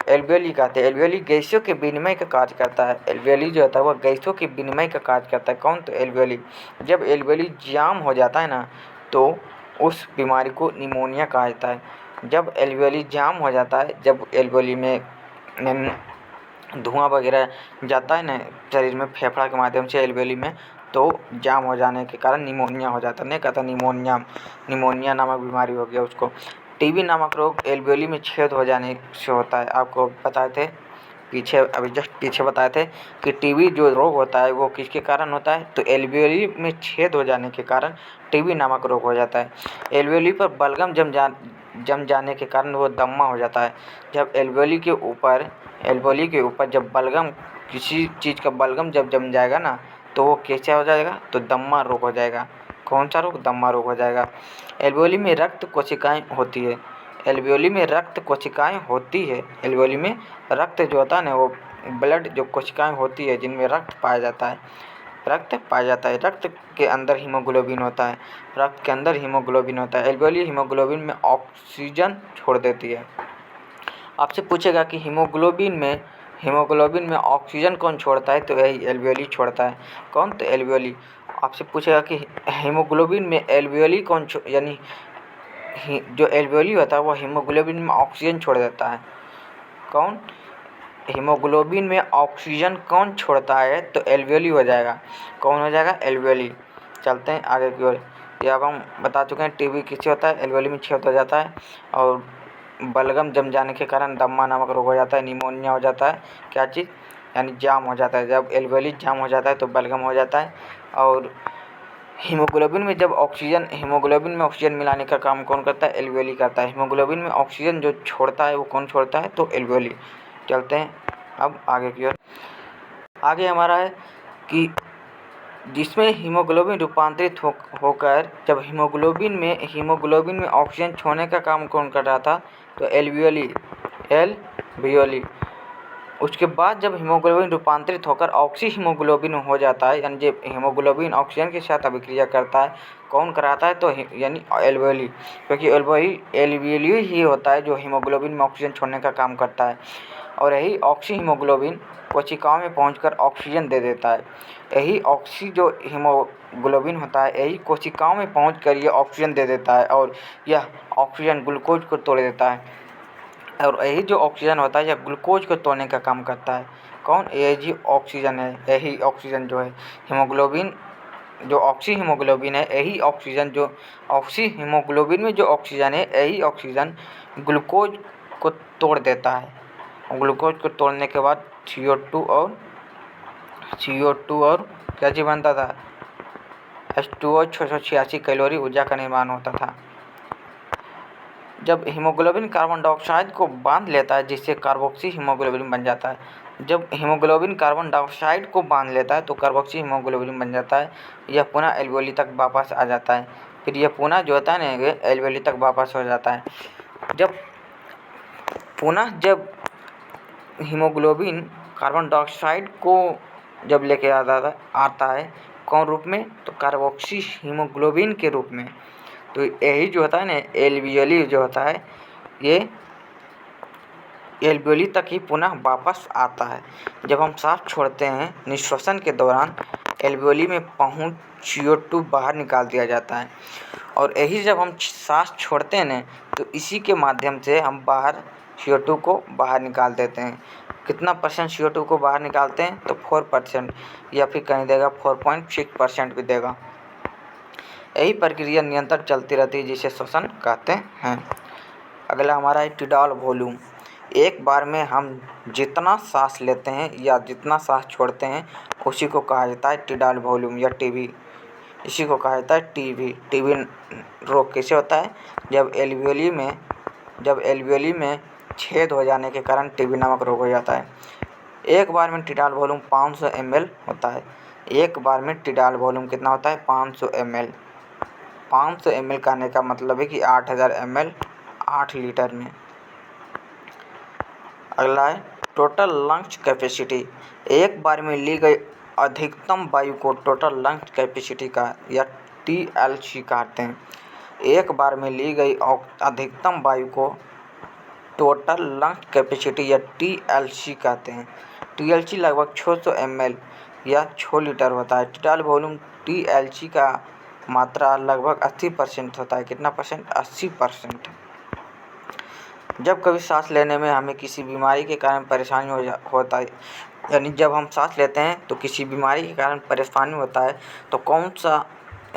एल्वियोली कहते हैं, एल्वियोली गैसों के विनिमय का कार्य करता है। एल्वियोली जो होता है वह गैसों के विनिमय का कार्य करता है। कौन, तो एल्वियोली। जब एल्वियोली जाम हो जाता है ना तो उस बीमारी को निमोनिया कहा जाता है। जब एल्वियोली जाम हो जाता है, जब एल्वियोली में धुआं वगैरह जाता है ना शरीर में फेफड़ा के माध्यम से एल्वियोली में, तो जाम हो जाने के कारण निमोनिया हो जाता है। नहीं कहता निमोनिया नामक बीमारी हो गया उसको। टीबी नामक रोग एल्वियोली में छेद हो जाने से होता है। आपको बताए थे अभी जस्ट पीछे बताए थे कि टीबी जो रोग होता है वो किसके कारण होता है, तो एल्वियोली में छेद हो जाने के कारण टीबी नामक रोग हो जाता है। एल्वियोली पर बलगम जम जाने के कारण वो दम्मा हो जाता है। जब एल्वियोली के ऊपर जब बलगम, किसी चीज़ का बलगम जब जम जाएगा ना तो वो कैसा हो जाएगा, तो दम्मा रोग हो जाएगा। कौन सा रोग, दम्मा रोग हो जाएगा। एल्वियोली में रक्त कोशिकाएं होती है। एल्वियोली में रक्त कोशिकाएं होती है। एल्वियोली में रक्त जो होता है ना वो ब्लड जो कोशिकाएं होती है जिनमें रक्त पाया जाता है। रक्त पाया जाता है। रक्त के अंदर हीमोग्लोबिन होता है। रक्त के अंदर हीमोग्लोबिन होता है। एल्वेओली हीमोग्लोबिन में ऑक्सीजन छोड़ देती है। आपसे पूछेगा कि हीमोग्लोबिन में ऑक्सीजन कौन छोड़ता है, तो यही एल्वेओली छोड़ता है। कौन? तो एल्वेओली। आपसे पूछेगा कि हीमोग्लोबिन में एल्वेओली कौन यानी जो एल्वेओली होता है वो हीमोग्लोबिन में ऑक्सीजन छोड़ देता है। कौन? हीमोग्लोबिन में ऑक्सीजन कौन छोड़ता है, तो एल्वेओली हो जाएगा। कौन हो जाएगा? एल्वेओली। चलते हैं आगे की ओर। ये अब हम बता चुके हैं टीबी किससे होता है, एल्वेओली में छेद हो जाता है और बलगम जम जाने के कारण दम्मा नामक रोग हो जाता है, निमोनिया हो जाता है। क्या चीज़? यानी जाम हो जाता है। जब एल्वेओली जाम हो जाता है तो बलगम हो जाता है। और हीमोग्लोबिन में हीमोग्लोबिन में ऑक्सीजन मिलाने का काम कौन करता है? एल्वेओली करता है। हीमोग्लोबिन में ऑक्सीजन जो छोड़ता है वो कौन छोड़ता है? तो एल्वेओली। चलते हैं अब आगे की ओर। आगे हमारा है कि जिसमें हीमोग्लोबिन रूपांतरित होकर जब हीमोग्लोबिन में ऑक्सीजन छोड़ने का काम कौन कर रहा था? तो एल्वेओली। उसके बाद जब हीमोग्लोबिन रूपांतरित होकर ऑक्सी हीमोग्लोबिन हो जाता है, यानी जब हीमोग्लोबिन ऑक्सीजन के साथ अभिक्रिया करता है, कौन कराता है? तो यानी एल्वेओली। क्योंकि एल्वेओली ही होता है जो हीमोग्लोबिन में ऑक्सीजन छोड़ने का काम करता है। और यही ऑक्सी हीमोग्लोबिन कोशिकाओं में पहुंचकर ऑक्सीजन दे देता है। यही ऑक्सी जो हीमोग्लोबिन होता है यही कोशिकाओं में पहुंचकर ये ऑक्सीजन दे देता है और यह ऑक्सीजन ग्लूकोज को तोड़ देता है। और यही जो ऑक्सीजन होता है यह ग्लूकोज को तोड़ने का काम करता है। कौन? ये जी ऑक्सीजन है। यही ऑक्सीजन जो है हीमोग्लोबिन जो ऑक्सी हीमोग्लोबिन है, यही ऑक्सीजन जो ऑक्सी हीमोग्लोबिन में जो ऑक्सीजन है यही ऑक्सीजन ग्लूकोज को तोड़ देता है। ग्लूकोज को तोड़ने के बाद CO2 और क्या चीज़ बनता था? H2O 686 कैलोरी ऊर्जा का निर्माण होता था। जब हीमोग्लोबिन कार्बन डाइऑक्साइड को बांध लेता है जिससे कार्बोक्सी हीमोग्लोबिन बन जाता है। जब हीमोग्लोबिन कार्बन डाइऑक्साइड को बांध लेता है तो कार्बोक्सी हीमोग्लोबिन बन जाता है। यह पुनः एल्वेओली तक वापस आ जाता है। फिर यह पुनः जो होता है ना एल्वेओली तक वापस हो जाता है। जब हीमोग्लोबिन कार्बन डाइऑक्साइड को जब लेके आता है कौन रूप में? तो कार्बोक्सी हीमोग्लोबिन के रूप में। तो यही जो होता है ना एल्वेओली जो होता है ये एल्वेओली तक ही पुनः वापस आता है। जब हम सांस छोड़ते हैं निश्वसन के दौरान एल्वेओली में पहुंच CO2 बाहर निकाल दिया जाता है। और यही जब हम सांस छोड़ते हैं ना तो इसी के माध्यम से हम CO2 को बाहर निकाल देते हैं। कितना % CO2 को बाहर निकालते हैं? तो 4% या फिर कहीं देगा 4.6% भी देगा। यही प्रक्रिया निरंतर चलती रहती है जिसे श्वसन कहते हैं। अगला हमारा है टिडाल वॉल्यूम। एक बार में हम जितना सांस लेते हैं या जितना सांस छोड़ते हैं उसी को कहा जाता है टिडाल वॉल्यूम या टीबी। इसी को कहा जाता है टीबी। टीबी रोग कैसे होता है? जब एल्वेओली में छेद हो जाने के कारण टीबी नामक रोग हो जाता है। एक बार में टिडाल वॉल्यूम 500 ml होता है। एक बार में टिडाल वॉल्यूम कितना होता है? 500 ml। 500 ml कहने का मतलब है कि 8000 ml 8 लीटर में। अगला है टोटल लंग्स कैपेसिटी। एक बार में ली गई अधिकतम वायु को टोटल लंग्स कैपेसिटी का या TLC कहते हैं। एक बार में ली गई अधिकतम वायु को टोटल लंग्स कैपेसिटी या TLC कहते हैं। TLC लगभग 600 ml या 6 लीटर होता है। टिडाल वॉल्यूम TLC का मात्रा लगभग 80% होता है। कितना %? 80%। जब कभी सांस लेने में हमें किसी बीमारी के कारण परेशानी होता है, यानी जब हम सांस लेते हैं तो किसी बीमारी के कारण परेशानी होता है तो कौन सा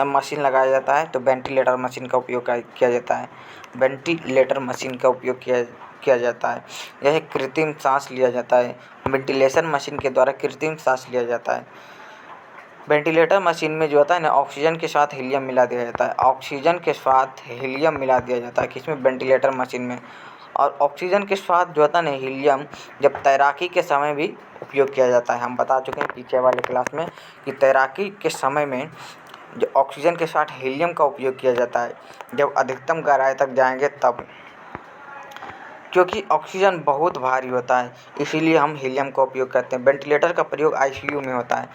मशीन लगाया जाता है? तो वेंटिलेटर मशीन का उपयोग किया जाता है। वेंटिलेटर मशीन का उपयोग किया जाता है। यह कृत्रिम सांस लिया जाता है। वेंटिलेशन मशीन के द्वारा कृत्रिम सांस लिया जाता है। वेंटिलेटर मशीन में जो होता है ना ऑक्सीजन के साथ हीलियम मिला दिया जाता है। ऑक्सीजन के साथ हीलियम मिला दिया जाता है किसमें? वेंटिलेटर मशीन में। और ऑक्सीजन के साथ जो होता है ना हीलियम जब तैराकी के समय भी उपयोग किया जाता है। हम बता चुके हैं पीछे वाले क्लास में कि तैराकी के समय में जो ऑक्सीजन के साथ हीलियम का उपयोग किया जाता है जब अधिकतम गहराई तक जाएंगे तब, क्योंकि ऑक्सीजन बहुत भारी होता है इसीलिए हम हीलियम का उपयोग करते हैं। वेंटिलेटर का प्रयोग ICU में होता है।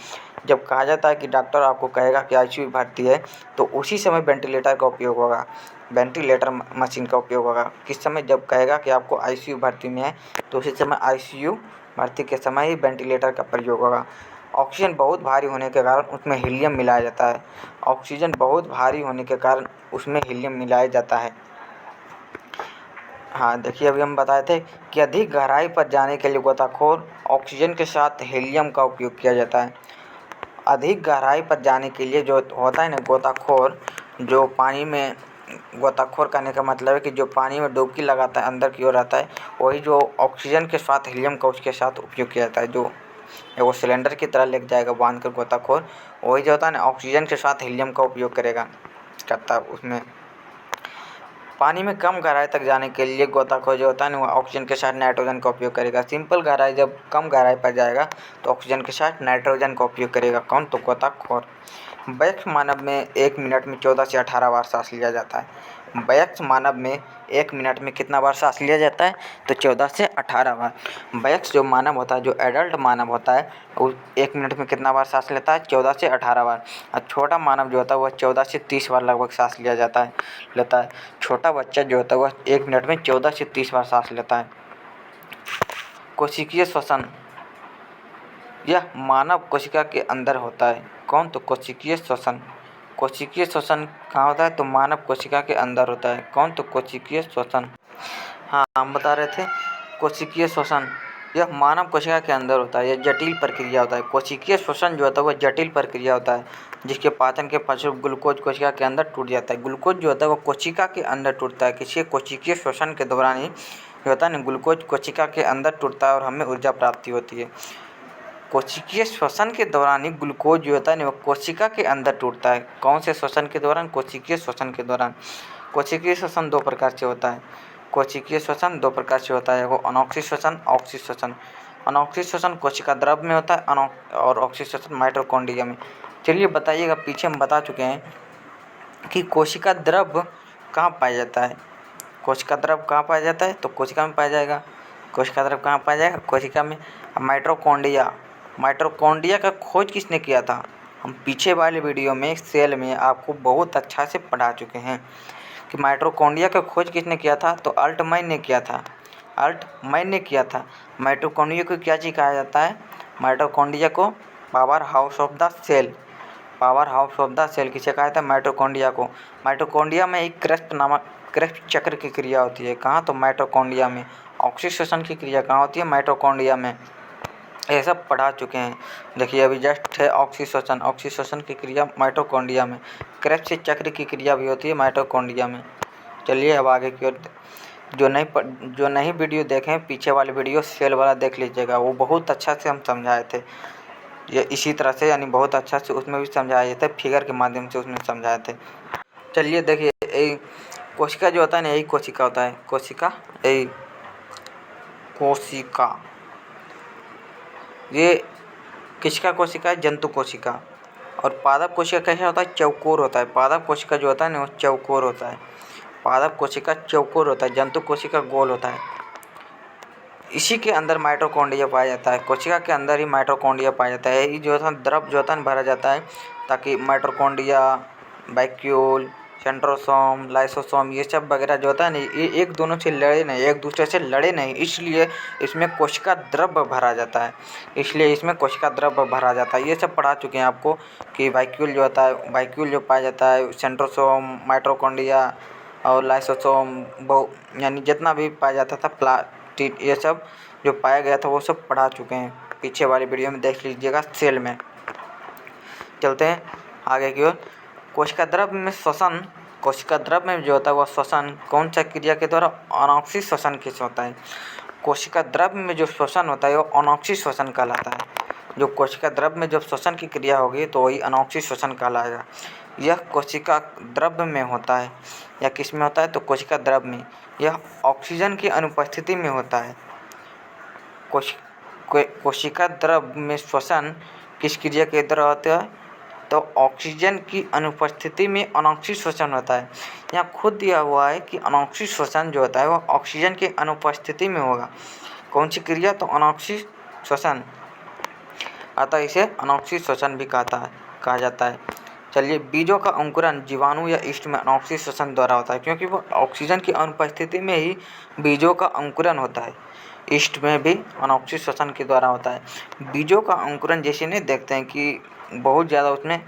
जब कहा जाता है कि डॉक्टर आपको कहेगा कि आईसीयू भर्ती है, तो उसी समय वेंटिलेटर का उपयोग होगा, वेंटिलेटर मशीन का उपयोग होगा। किस समय? जब कहेगा कि आपको आईसीयू भर्ती में है, तो उसी समय आईसीयू भर्ती के समय ही वेंटिलेटर का प्रयोग होगा। ऑक्सीजन बहुत भारी होने के कारण उसमें हीलियम मिलाया जाता है। ऑक्सीजन बहुत भारी होने के कारण उसमें हीलियम मिलाया जाता है। हाँ, देखिए अभी हम बताए थे कि अधिक गहराई पर जाने के लिए गोताखोर ऑक्सीजन के साथ हीलियम का उपयोग किया जाता है। अधिक गहराई पर जाने के लिए जो होता है ना गोताखोर, जो पानी में गोताखोर करने का मतलब है कि जो पानी में डुबकी लगाता है, अंदर की ओर रहता है, वही जो ऑक्सीजन के साथ हीलियम का उसके साथ उपयोग किया जाता है। जो वो सिलेंडर की तरह लेके जाएगा बांध कर गोताखोर, वही जो होता है ना ऑक्सीजन के साथ हीलियम का उपयोग करता है उसमें। पानी में कम गहराई तक जाने के लिए गोताखोर जो होता है ना वो ऑक्सीजन के साथ नाइट्रोजन का उपयोग करेगा। सिंपल गहराई, जब कम गहराई पर जाएगा तो ऑक्सीजन के साथ नाइट्रोजन का उपयोग करेगा। कौन? तो गोताखोर। वयस्क मानव में 1 मिनट में 14 से 18 बार सांस लिया जाता है। वयस्क मानव में 1 मिनट में कितना बार सांस लिया जाता है? तो 14 से 18 बार। वयस्क जो मानव होता है, जो एडल्ट मानव होता है, वो 1 मिनट में कितना बार सांस लेता है? 14 से 18 बार। और छोटा मानव जो होता है वह 14 से 30 बार लगभग सांस लेता है। छोटा बच्चा जो होता है वह 1 मिनट में 14 से 30 बार सांस लेता है। कोशिकीय श्वसन, यह मानव कोशिका के अंदर होता है। कौन? तो कोशिकीय श्वसन। कोशिकीय श्वसन कहाँ होता है? तो मानव कोशिका के अंदर होता है। कौन? तो कोशिकीय श्वसन। हाँ, हम बता रहे थे कोशिकीय श्वसन यह मानव कोशिका के अंदर होता है। यह जटिल प्रक्रिया होता है। कोशिकीय श्वसन जो होता है वह जटिल प्रक्रिया होता है, जिसके पाचन के फलस्वरूप ग्लूकोज कोशिका के अंदर टूट जाता है। ग्लूकोज जो होता है वह कोशिका के अंदर टूटता है। किसी कोशिकीय श्वसन के दौरान ही जो होता है ना ग्लूकोज कोशिका के अंदर टूटता है और हमें ऊर्जा प्राप्ति होती है। कोशिकीय श्वसन के दौरान ही ग्लूकोज जो होता है ना वो कोशिका के अंदर टूटता है। कौन से श्वसन के दौरान? कोशिकीय श्वसन के दौरान। कोशिकीय श्वसन 2 प्रकार से होता है। कोशिकीय श्वसन 2 प्रकार से होता है। वो अनोक्सिक श्वसन, ऑक्सिक श्वसन। अनोक्सिक श्वसन कोशिका द्रव में होता है और ऑक्सिक श्वसन माइटोकॉन्ड्रिया में। चलिए बताइएगा, पीछे हम बता चुके हैं कि कोशिका द्रव कहाँ पाया जाता है। कोशिका द्रव कहाँ पाया जाता है? तो कोशिका में पाया जाएगा। कोशिका द्रव कहाँ पाया जाएगा? कोशिका में। माइटोकॉन्ड्रिया, माइटोकॉन्ड्रिया का खोज किसने किया था? हम पीछे वाले वीडियो में सेल में आपको बहुत अच्छा से पढ़ा चुके हैं कि माइटोकॉन्ड्रिया का खोज किसने किया था? तो अल्टमैन ने किया था। अल्टमैन ने किया था। माइटोकॉन्ड्रिया को क्या चीज़ कहा जाता है? माइटोकॉन्ड्रिया को power house of the cell. Power house of the cell किसे कहा जाता है? माइटोकॉन्ड्रिया को। माइटोकॉन्ड्रिया में एक क्रेब्स चक्र की क्रिया होती है। कहाँ? तो माइटोकॉन्ड्रिया में। ऑक्सीडेशन की क्रिया कहाँ होती है? माइटोकॉन्ड्रिया में। ये सब पढ़ा चुके हैं। देखिए अभी जस्ट है ऑक्सीडेशन। ऑक्सीडेशन की क्रिया माइटोकॉन्ड्रिया में। क्रेब्स चक्र की क्रिया भी होती है माइटोकॉन्ड्रिया में। चलिए अब आगे की ओर, जो नहीं वीडियो देखें पीछे वाले वीडियो सेल वाला देख लीजिएगा, वो बहुत अच्छा से हम समझाए थे। ये इसी तरह से यानी बहुत अच्छा से उसमें भी समझाए थे, फिगर के माध्यम से उसमें समझाए थे। चलिए देखिए, कोशिका जो होता है ना यही कोशिका होता है। कोशिका, यही कोशिका, ये किसका कोशिका है? जंतु कोशिका। और पादप कोशिका कैसा होता है? चौकोर होता है। पादप कोशिका जो होता है ना वो चौकोर होता है। पादप कोशिका चौकोर होता है, जंतु कोशिका गोल होता है। इसी के अंदर माइटोकॉन्ड्रिया पाया जाता है। कोशिका के अंदर ही माइटोकॉन्ड्रिया पाया जाता है। ये जो होता है द्रव जो होता है भरा जाता है ताकि माइटोकॉन्ड्रिया, वैक्यूल, सेंट्रोसोम, लाइसोसोम ये सब वगैरह जो होता है ना ये एक दूसरे से लड़े नहीं, इसलिए इसमें कोशिका द्रव भरा जाता है। ये सब पढ़ा चुके हैं आपको कि वैक्यूल जो होता है, वैक्यूल जो पाया जाता है, सेंट्रोसोम, माइटोकॉन्ड्रिया और लाइसोसोम यानी जितना भी पाया जाता था ये सब जो पाया गया था वो सब पढ़ा चुके हैं। पीछे वाली वीडियो में देख लीजिएगा सेल में। चलते हैं आगे की ओर। कोशिका द्रव में श्वसन, कोशिका द्रव में जो होता है वह श्वसन कौन सा क्रिया के द्वारा? अनोक्सिक श्वसन के होता है। कोशिका द्रव में जो श्वसन होता है वो अनोक्सिक श्वसन कहलाता है। जो कोशिका द्रव में जब श्वसन की क्रिया होगी तो वही अनोक्सिक श्वसन कहलाएगा। यह कोशिका द्रव में होता है। या किस में होता है? तो कोशिका द्रव में। यह ऑक्सीजन की अनुपस्थिति में होता है। कोशिका द्रव में श्वसन किस क्रिया के द्वारा होता है? तो ऑक्सीजन की अनुपस्थिति में अनोक्सिक श्वसन होता है। यहाँ खुद दिया हुआ है कि अनोक्सिक श्वसन जो होता है वह ऑक्सीजन की अनुपस्थिति में होगा। कौन सी क्रिया? तो अनोक्सिक श्वसन। अतः इसे अनॉक्सिक श्वसन भी कहा जाता है। चलिए, बीजों का अंकुरण जीवाणु या यीस्ट में अनॉक्सिक श्वसन द्वारा होता है, क्योंकि वो ऑक्सीजन की अनुपस्थिति में ही बीजों का अंकुरण होता है। यीस्ट में भी अनॉक्सिक श्वसन के द्वारा होता है। बीजों का अंकुरण जैसे नहीं देखते हैं कि बहुत ज़्यादा उसमें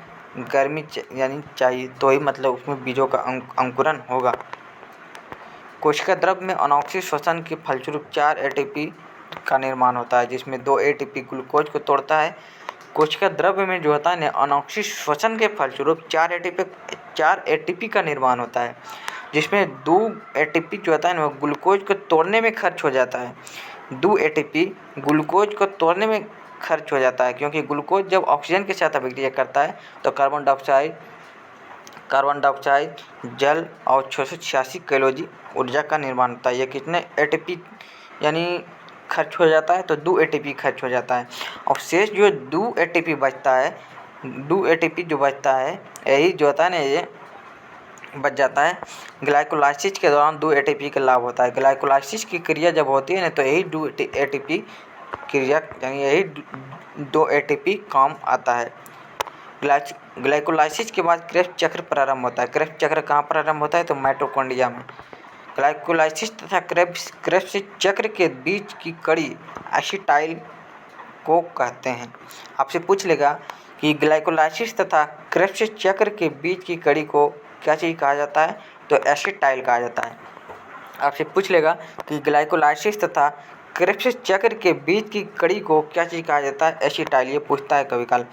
गर्मी यानी चाहिए तो ही मतलब उसमें बीजों का अंकुरण होगा। कोशिका द्रव में अनॉक्सिक श्वसन के फलस्वरूप 4 एटीपी का निर्माण होता है, जिसमें 2 एटीपी ग्लूकोज को तोड़ता है। कोशिका द्रव में जो होता है ना, अनॉक्सिक श्वसन के फलस्वरूप 4 एटीपी का निर्माण होता है, जिसमें 2 एटीपी जो होता है ना वो ग्लूकोज को तोड़ने में खर्च हो जाता है। 2 एटीपी ग्लूकोज को तोड़ने में खर्च हो जाता है, क्योंकि ग्लूकोज जब ऑक्सीजन के साथ अभिक्रिया करता है तो कार्बन डाइऑक्साइड, जल और 686 कैलोरी ऊर्जा का निर्माण होता है। ये कितने एटीपी यानी खर्च हो जाता है, तो 2 एटीपी खर्च हो जाता है। और शेष जो 2 एटीपी बचता है, 2 एटीपी जो बचता है, यही जो होता है ना, ये बच जाता है। ग्लाइकोलाइसिस के दौरान 2 एटीपी का लाभ होता है। ग्लाइकोलाइसिस की क्रिया जब होती है ना, तो यही 2 एटीपी क्रिया यानी यही 2 एटीपी काम आता है। ग्लाइकोलाइसिस के बाद क्रेब्स चक्र प्रारंभ होता है। क्रेब्स चक्र कहाँ प्रारंभ होता है, तो माइटोकॉन्ड्रिया में। ग्लाइकोलाइसिस तथा क्रेब्स चक्र के बीच की कड़ी एसिटाइल को कहते हैं। आपसे पूछ लेगा कि ग्लाइकोलाइसिस तथा क्रेब्स चक्र के बीच की कड़ी को क्या चीज़ कहा जाता है, तो एसिटाइल कहा जाता है। आपसे पूछ लेगा कि ग्लाइकोलाइसिस तथा क्रेब्स चक्र के बीच की कड़ी को क्या चीज़ कहा जाता है, एसिटाइल। ये पूछता है कभी काल।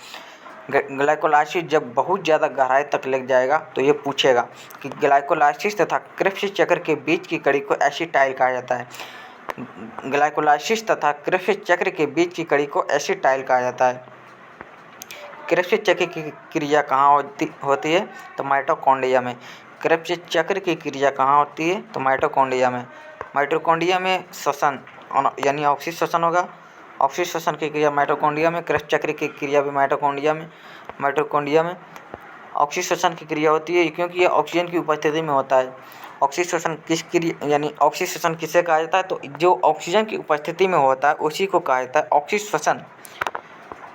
ग्लाइकोलाइसिस जब बहुत ज़्यादा गहराई तक लग जाएगा तो ये पूछेगा कि ग्लाइकोलाइसिस तथा क्रेब्स चक्र के बीच की कड़ी को एसिटाइल कहा जाता है। ग्लाइकोलाइसिस तथा क्रेब्स चक्र के बीच की कड़ी को एसिटाइल कहा जाता है। क्रेब्स चक्र की क्रिया कहाँ होती है, तो माइटोकॉन्ड्रिया में। क्रेब्स चक्र की क्रिया कहाँ होती है, तो माइटोकॉन्ड्रिया में। माइटोकॉन्ड्रिया में श्वसन यानी ऑक्सीजन श्वसन होगा। ऑक्सीजन श्वसन की क्रिया माइटोकॉन्ड्रिया में, क्रेब्स चक्र की क्रिया भी माइटोकॉन्ड्रिया में ऑक्सीजन श्वसन की क्रिया होती है, क्योंकि ये ऑक्सीजन की उपस्थिति में होता है। ऑक्सीजन श्वसन किस क्रिया यानी ऑक्सीजन श्वसन किसे कहा जाता है, तो जो ऑक्सीजन की उपस्थिति में होता है उसी को कहा जाता है ऑक्सीजन श्वसन।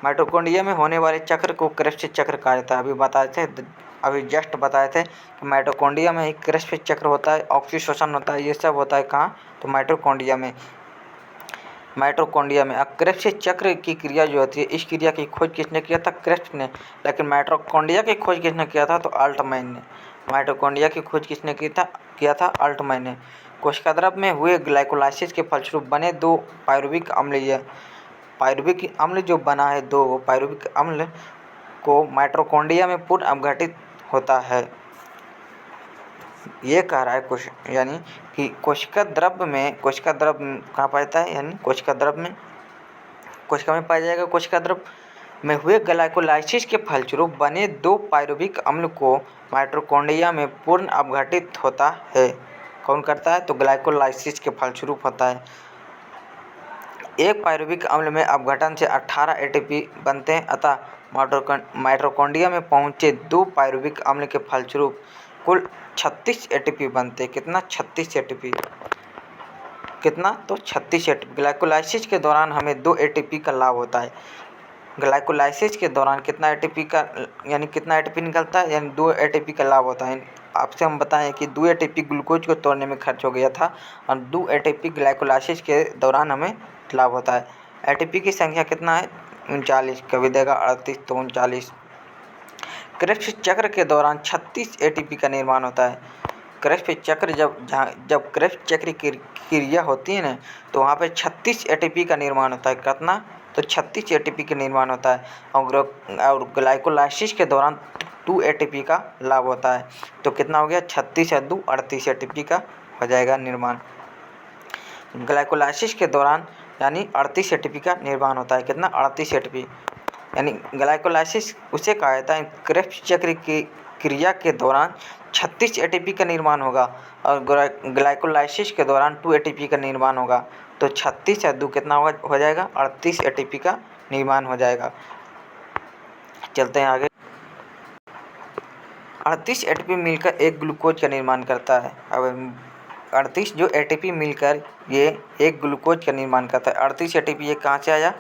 माइटोकॉन्ड्रिया में होने वाले चक्र को क्रेब्स चक्र कहा जाता है। अभी जस्ट बताए थे कि माइटोकॉन्ड्रिया में ही क्रेब्स चक्र होता है, ऑक्सीजन श्वसन होता है, ये सब होता है कहाँ, तो माइटोकॉन्ड्रिया में। क्रेब्स चक्र की क्रिया जो होती है, इस क्रिया की खोज किसने किया था, क्रेब्स ने। लेकिन माइटोकॉन्ड्रिया की खोज किसने किया था, तो अल्टमैन ने। माइटोकॉन्ड्रिया की खोज किसने किया था, अल्टमैन ने। कोशिका द्रव में हुए ग्लाइकोलाइसिस के फलस्वरूप बने 2 पायरुविक अम्ल जो बना है, 2 पायरुविक अम्ल को माइटोकॉन्ड्रिया में पूर्ण अपघटित होता है। ये कह रहा है यानी कि कोशिका द्रव कहाँ पाता है, यानी कोशिका में पाया जाएगा। कोशिका द्रव में हुए ग्लाइकोलाइसिस के फलस्वरूप बने 2 पायरुविक अम्ल को माइटोकॉन्ड्रिया में पूर्ण अपघटित होता है। कौन करता है, तो ग्लाइकोलाइसिस के फलस्वरूप होता है। एक पायरुविक अम्ल में अपघटन से 18 एटीपी बनते हैं, अतः माइटोकॉन्ड्रिया में पहुँचे 2 पायरुविक अम्ल के फलस्वरूप कुल 36 एटीपी बनते हैं। कितना, 36 एटीपी। कितना, तो 36 एटीपी। ग्लाइकोलाइसिस के दौरान हमें 2 एटीपी का लाभ होता है। ग्लाइकोलाइसिस के दौरान कितना एटीपी निकलता है, यानी 2 एटीपी का लाभ होता है। आपसे हम बताएं कि 2 एटीपी ग्लूकोज को तोड़ने में खर्च हो गया था और 2 एटीपी ग्लाइकोलाइसिस के दौरान हमें लाभ होता है। एटीपी की संख्या कितना है, 39। कभी देगा 38, तो 39। क्रेब्स चक्र के दौरान 36 एटीपी का निर्माण होता है। क्रेब्स चक्र जब क्रेब्स चक्र की क्रिया होती है ना, तो वहाँ पे 36 एटीपी का निर्माण होता है। कितना, तो 36 एटीपी का निर्माण होता है। और ग्लाइकोलाइसिस के दौरान 2 एटीपी का लाभ होता है। तो कितना हो गया, 36 या 2 38 एटीपी का हो जाएगा निर्माण। ग्लाइकोलाइसिस के दौरान यानी 38 एटीपी का निर्माण होता है। कितना, 38 एटीपी। यानी ग्लाइकोलाइसिस उसे कहा जाता है क्रेब्स चक्र की क्रिया के दौरान 36 एटीपी का निर्माण होगा और ग्लाइकोलाइसिस के दौरान 2 एटीपी का निर्माण होगा। तो 36 या 2 कितना हो जाएगा, 38 एटीपी का निर्माण हो जाएगा। चलते हैं आगे। 38 एटीपी मिलकर एक ग्लूकोज का निर्माण करता है। अब 38 जो एटीपी मिलकर ये एक ग्लूकोज का निर्माण करता है। 38 एटीपी ये कहाँ से आया,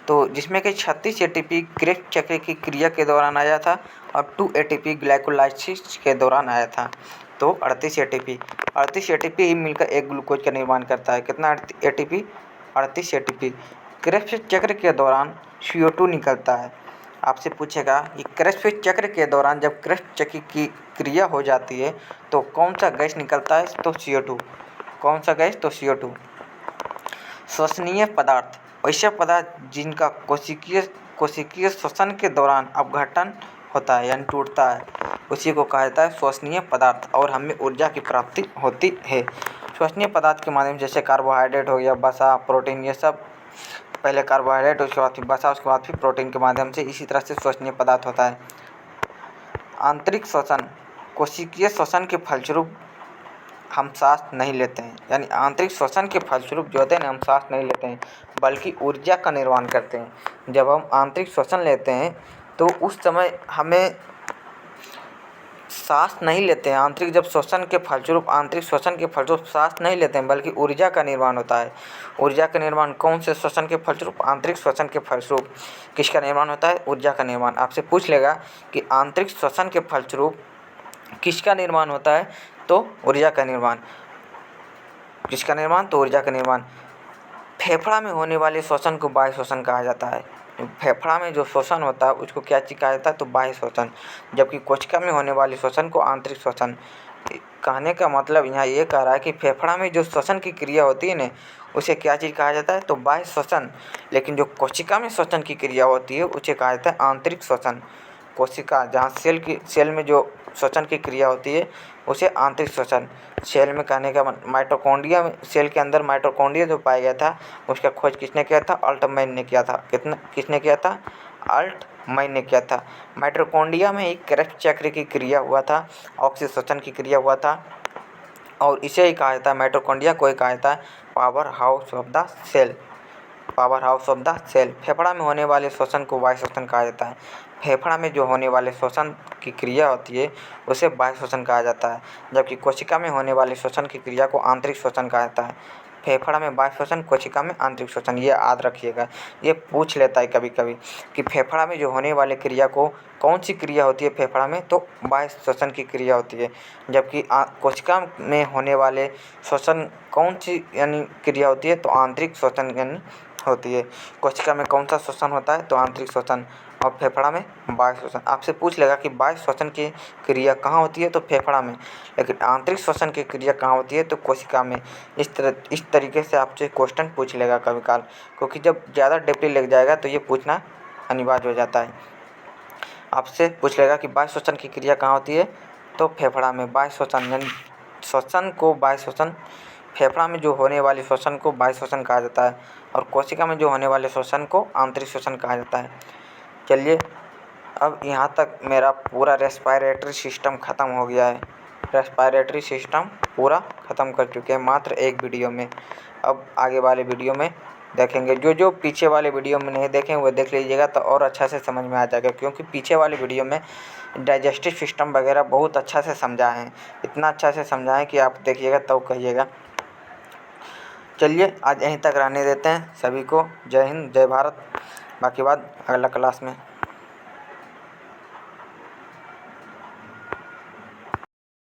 तो जिसमें कि 36 एटीपी क्रेब्स चक्र की क्रिया के दौरान आया था और 2 एटीपी ग्लाइकोलाइसिस के दौरान आया था। तो 38 एटीपी ही मिलकर एक ग्लूकोज का निर्माण करता है। कितना एटीपी? 38 एटीपी। क्रेब्स चक्र के दौरान CO2 निकलता है। आपसे पूछेगा कि क्रेब्स चक्र के दौरान जब क्रेब्स चक्र की क्रिया हो जाती है तो कौन सा गैस निकलता है? तो CO2। कौन सा गैस? तो CO2। श्वसनीय पदार्थ वैसे पदार्थ जिनका कोशिकीय श्वसन के दौरान अपघटन होता है यानी टूटता है, उसी को कहा जाता है श्वसनीय पदार्थ और हमें ऊर्जा की प्राप्ति होती है। श्वसनीय पदार्थ के माध्यम जैसे कार्बोहाइड्रेट हो गया, वसा, प्रोटीन, ये सब पहले कार्बोहाइड्रेट, उसके बाद फिर वसा, उसके बाद फिर प्रोटीन के माध्यम से इसी तरह से श्वसनीय पदार्थ होता है। आंतरिक श्वसन कोशिकीय श्वसन के फलस्वरूप हम सांस नहीं लेते हैं, यानी आंतरिक श्वसन के फलस्वरूप जो होते हैं हम सांस नहीं लेते हैं बल्कि ऊर्जा का निर्माण करते हैं। जब हम आंतरिक श्वसन लेते हैं तो उस समय हमें सांस नहीं लेते हैं। आंतरिक श्वसन के फलस्वरूप सांस नहीं लेते हैं बल्कि ऊर्जा का निर्माण होता है। ऊर्जा का निर्माण कौन से श्वसन के फलस्वरूप? आंतरिक श्वसन के फलस्वरूप किसका निर्माण होता है? ऊर्जा का निर्माण। आपसे पूछ लेगा कि आंतरिक श्वसन के फलस्वरूप किसका निर्माण होता है? तो ऊर्जा का निर्माण। किसका निर्माण? तो ऊर्जा का निर्माण। फेफड़ा में होने वाले श्वसन को बाह्य श्वसन कहा जाता है। फेफड़ा में जो श्वसन होता है उसको क्या चीज कहा जाता है? तो बाह्य श्वसन। जबकि कोशिका में होने वाले श्वसन को आंतरिक श्वसन। कहने का मतलब यहाँ ये कह रहा है कि फेफड़ा में जो श्वसन की क्रिया होती है ना, उसे क्या चीज़ कहा जाता है? तो बाह्य श्वसन। लेकिन जो कोशिका में श्वसन की क्रिया होती है उसे कहा जाता है आंतरिक श्वसन। कोशिका जहाँ सेल में जो श्वसन की क्रिया होती है उसे आंतरिक श्वसन। सेल में कहने का माइटोकॉन्ड्रिया में, सेल के अंदर माइटोकॉन्ड्रिया जो पाया गया था उसका खोज किसने किया था? अल्टमैन ने किया था। किसने किया था? अल्टमैन ने किया था। माइटोकॉन्ड्रिया में ही क्रेब्स चक्र की क्रिया हुआ था, ऑक्सीश्वसन की क्रिया हुआ था और इसे ही कहा जाता है, माइटोकॉन्ड्रिया को ही कहा जाता है power house of the cell. Power house of the cell. फेफड़ा में होने वाले श्वसन को बाह्य श्वसन कहा जाता है। फेफड़ा में जो होने वाले श्वसन की क्रिया होती है उसे बाह्य श्वसन कहा जाता है, जबकि कोशिका में होने वाले श्वसन की क्रिया को आंतरिक श्वसन कहा जाता है। फेफड़ा में बाह्य श्वसन, कोशिका में आंतरिक श्वसन, ये याद रखिएगा। ये पूछ लेता है कभी कभी कि फेफड़ा में जो होने वाले क्रिया को कौन सी क्रिया होती है फेफड़ा में? तो बाह्य श्वसन की क्रिया होती है। जबकि कोशिका में होने वाले श्वसन कौन सी यानी क्रिया होती है? तो आंतरिक श्वसन यानी होती है। कोशिका में कौन सा श्वसन होता है? तो आंतरिक श्वसन। और फेफड़ा में बाह्य श्वसन। आपसे पूछ लेगा कि बाह्य श्वसन की क्रिया कहाँ होती है? तो फेफड़ा में। लेकिन आंतरिक श्वसन की क्रिया कहाँ होती है? तो कोशिका में। इस तरीके से आपसे क्वेश्चन पूछ लेगा कभी काल, क्योंकि जब ज़्यादा डीपली लग जाएगा तो ये पूछना अनिवार्य हो जाता है। आपसे पूछ लेगा कि बाह्य श्वसन की क्रिया कहाँ होती है? तो फेफड़ा में। बाह्य श्वसन यानी श्वसन को बाह्य श्वसन, फेफड़ा में जो होने वाले श्वसन को बाह्य श्वसन कहा जाता है और कोशिका में जो होने वाले श्वसन को आंतरिक श्वसन कहा जाता है। चलिए, अब यहाँ तक मेरा पूरा रेस्पिरेटरी सिस्टम ख़त्म हो गया है। रेस्पिरेटरी सिस्टम पूरा ख़त्म कर चुके हैं मात्र एक वीडियो में। अब आगे वाले वीडियो में देखेंगे। जो पीछे वाले वीडियो में नहीं देखें वो देख लीजिएगा तो और अच्छा से समझ में आ जाएगा, क्योंकि पीछे वाले वीडियो में डाइजेस्टिव सिस्टम वगैरह बहुत अच्छा से समझा है। इतना अच्छा से समझा है कि आप देखिएगा तो कहिएगा। चलिए, आज यहीं तक रहने देते हैं। सभी को जय हिंद, जय भारत। बाकी बात अगला क्लास में।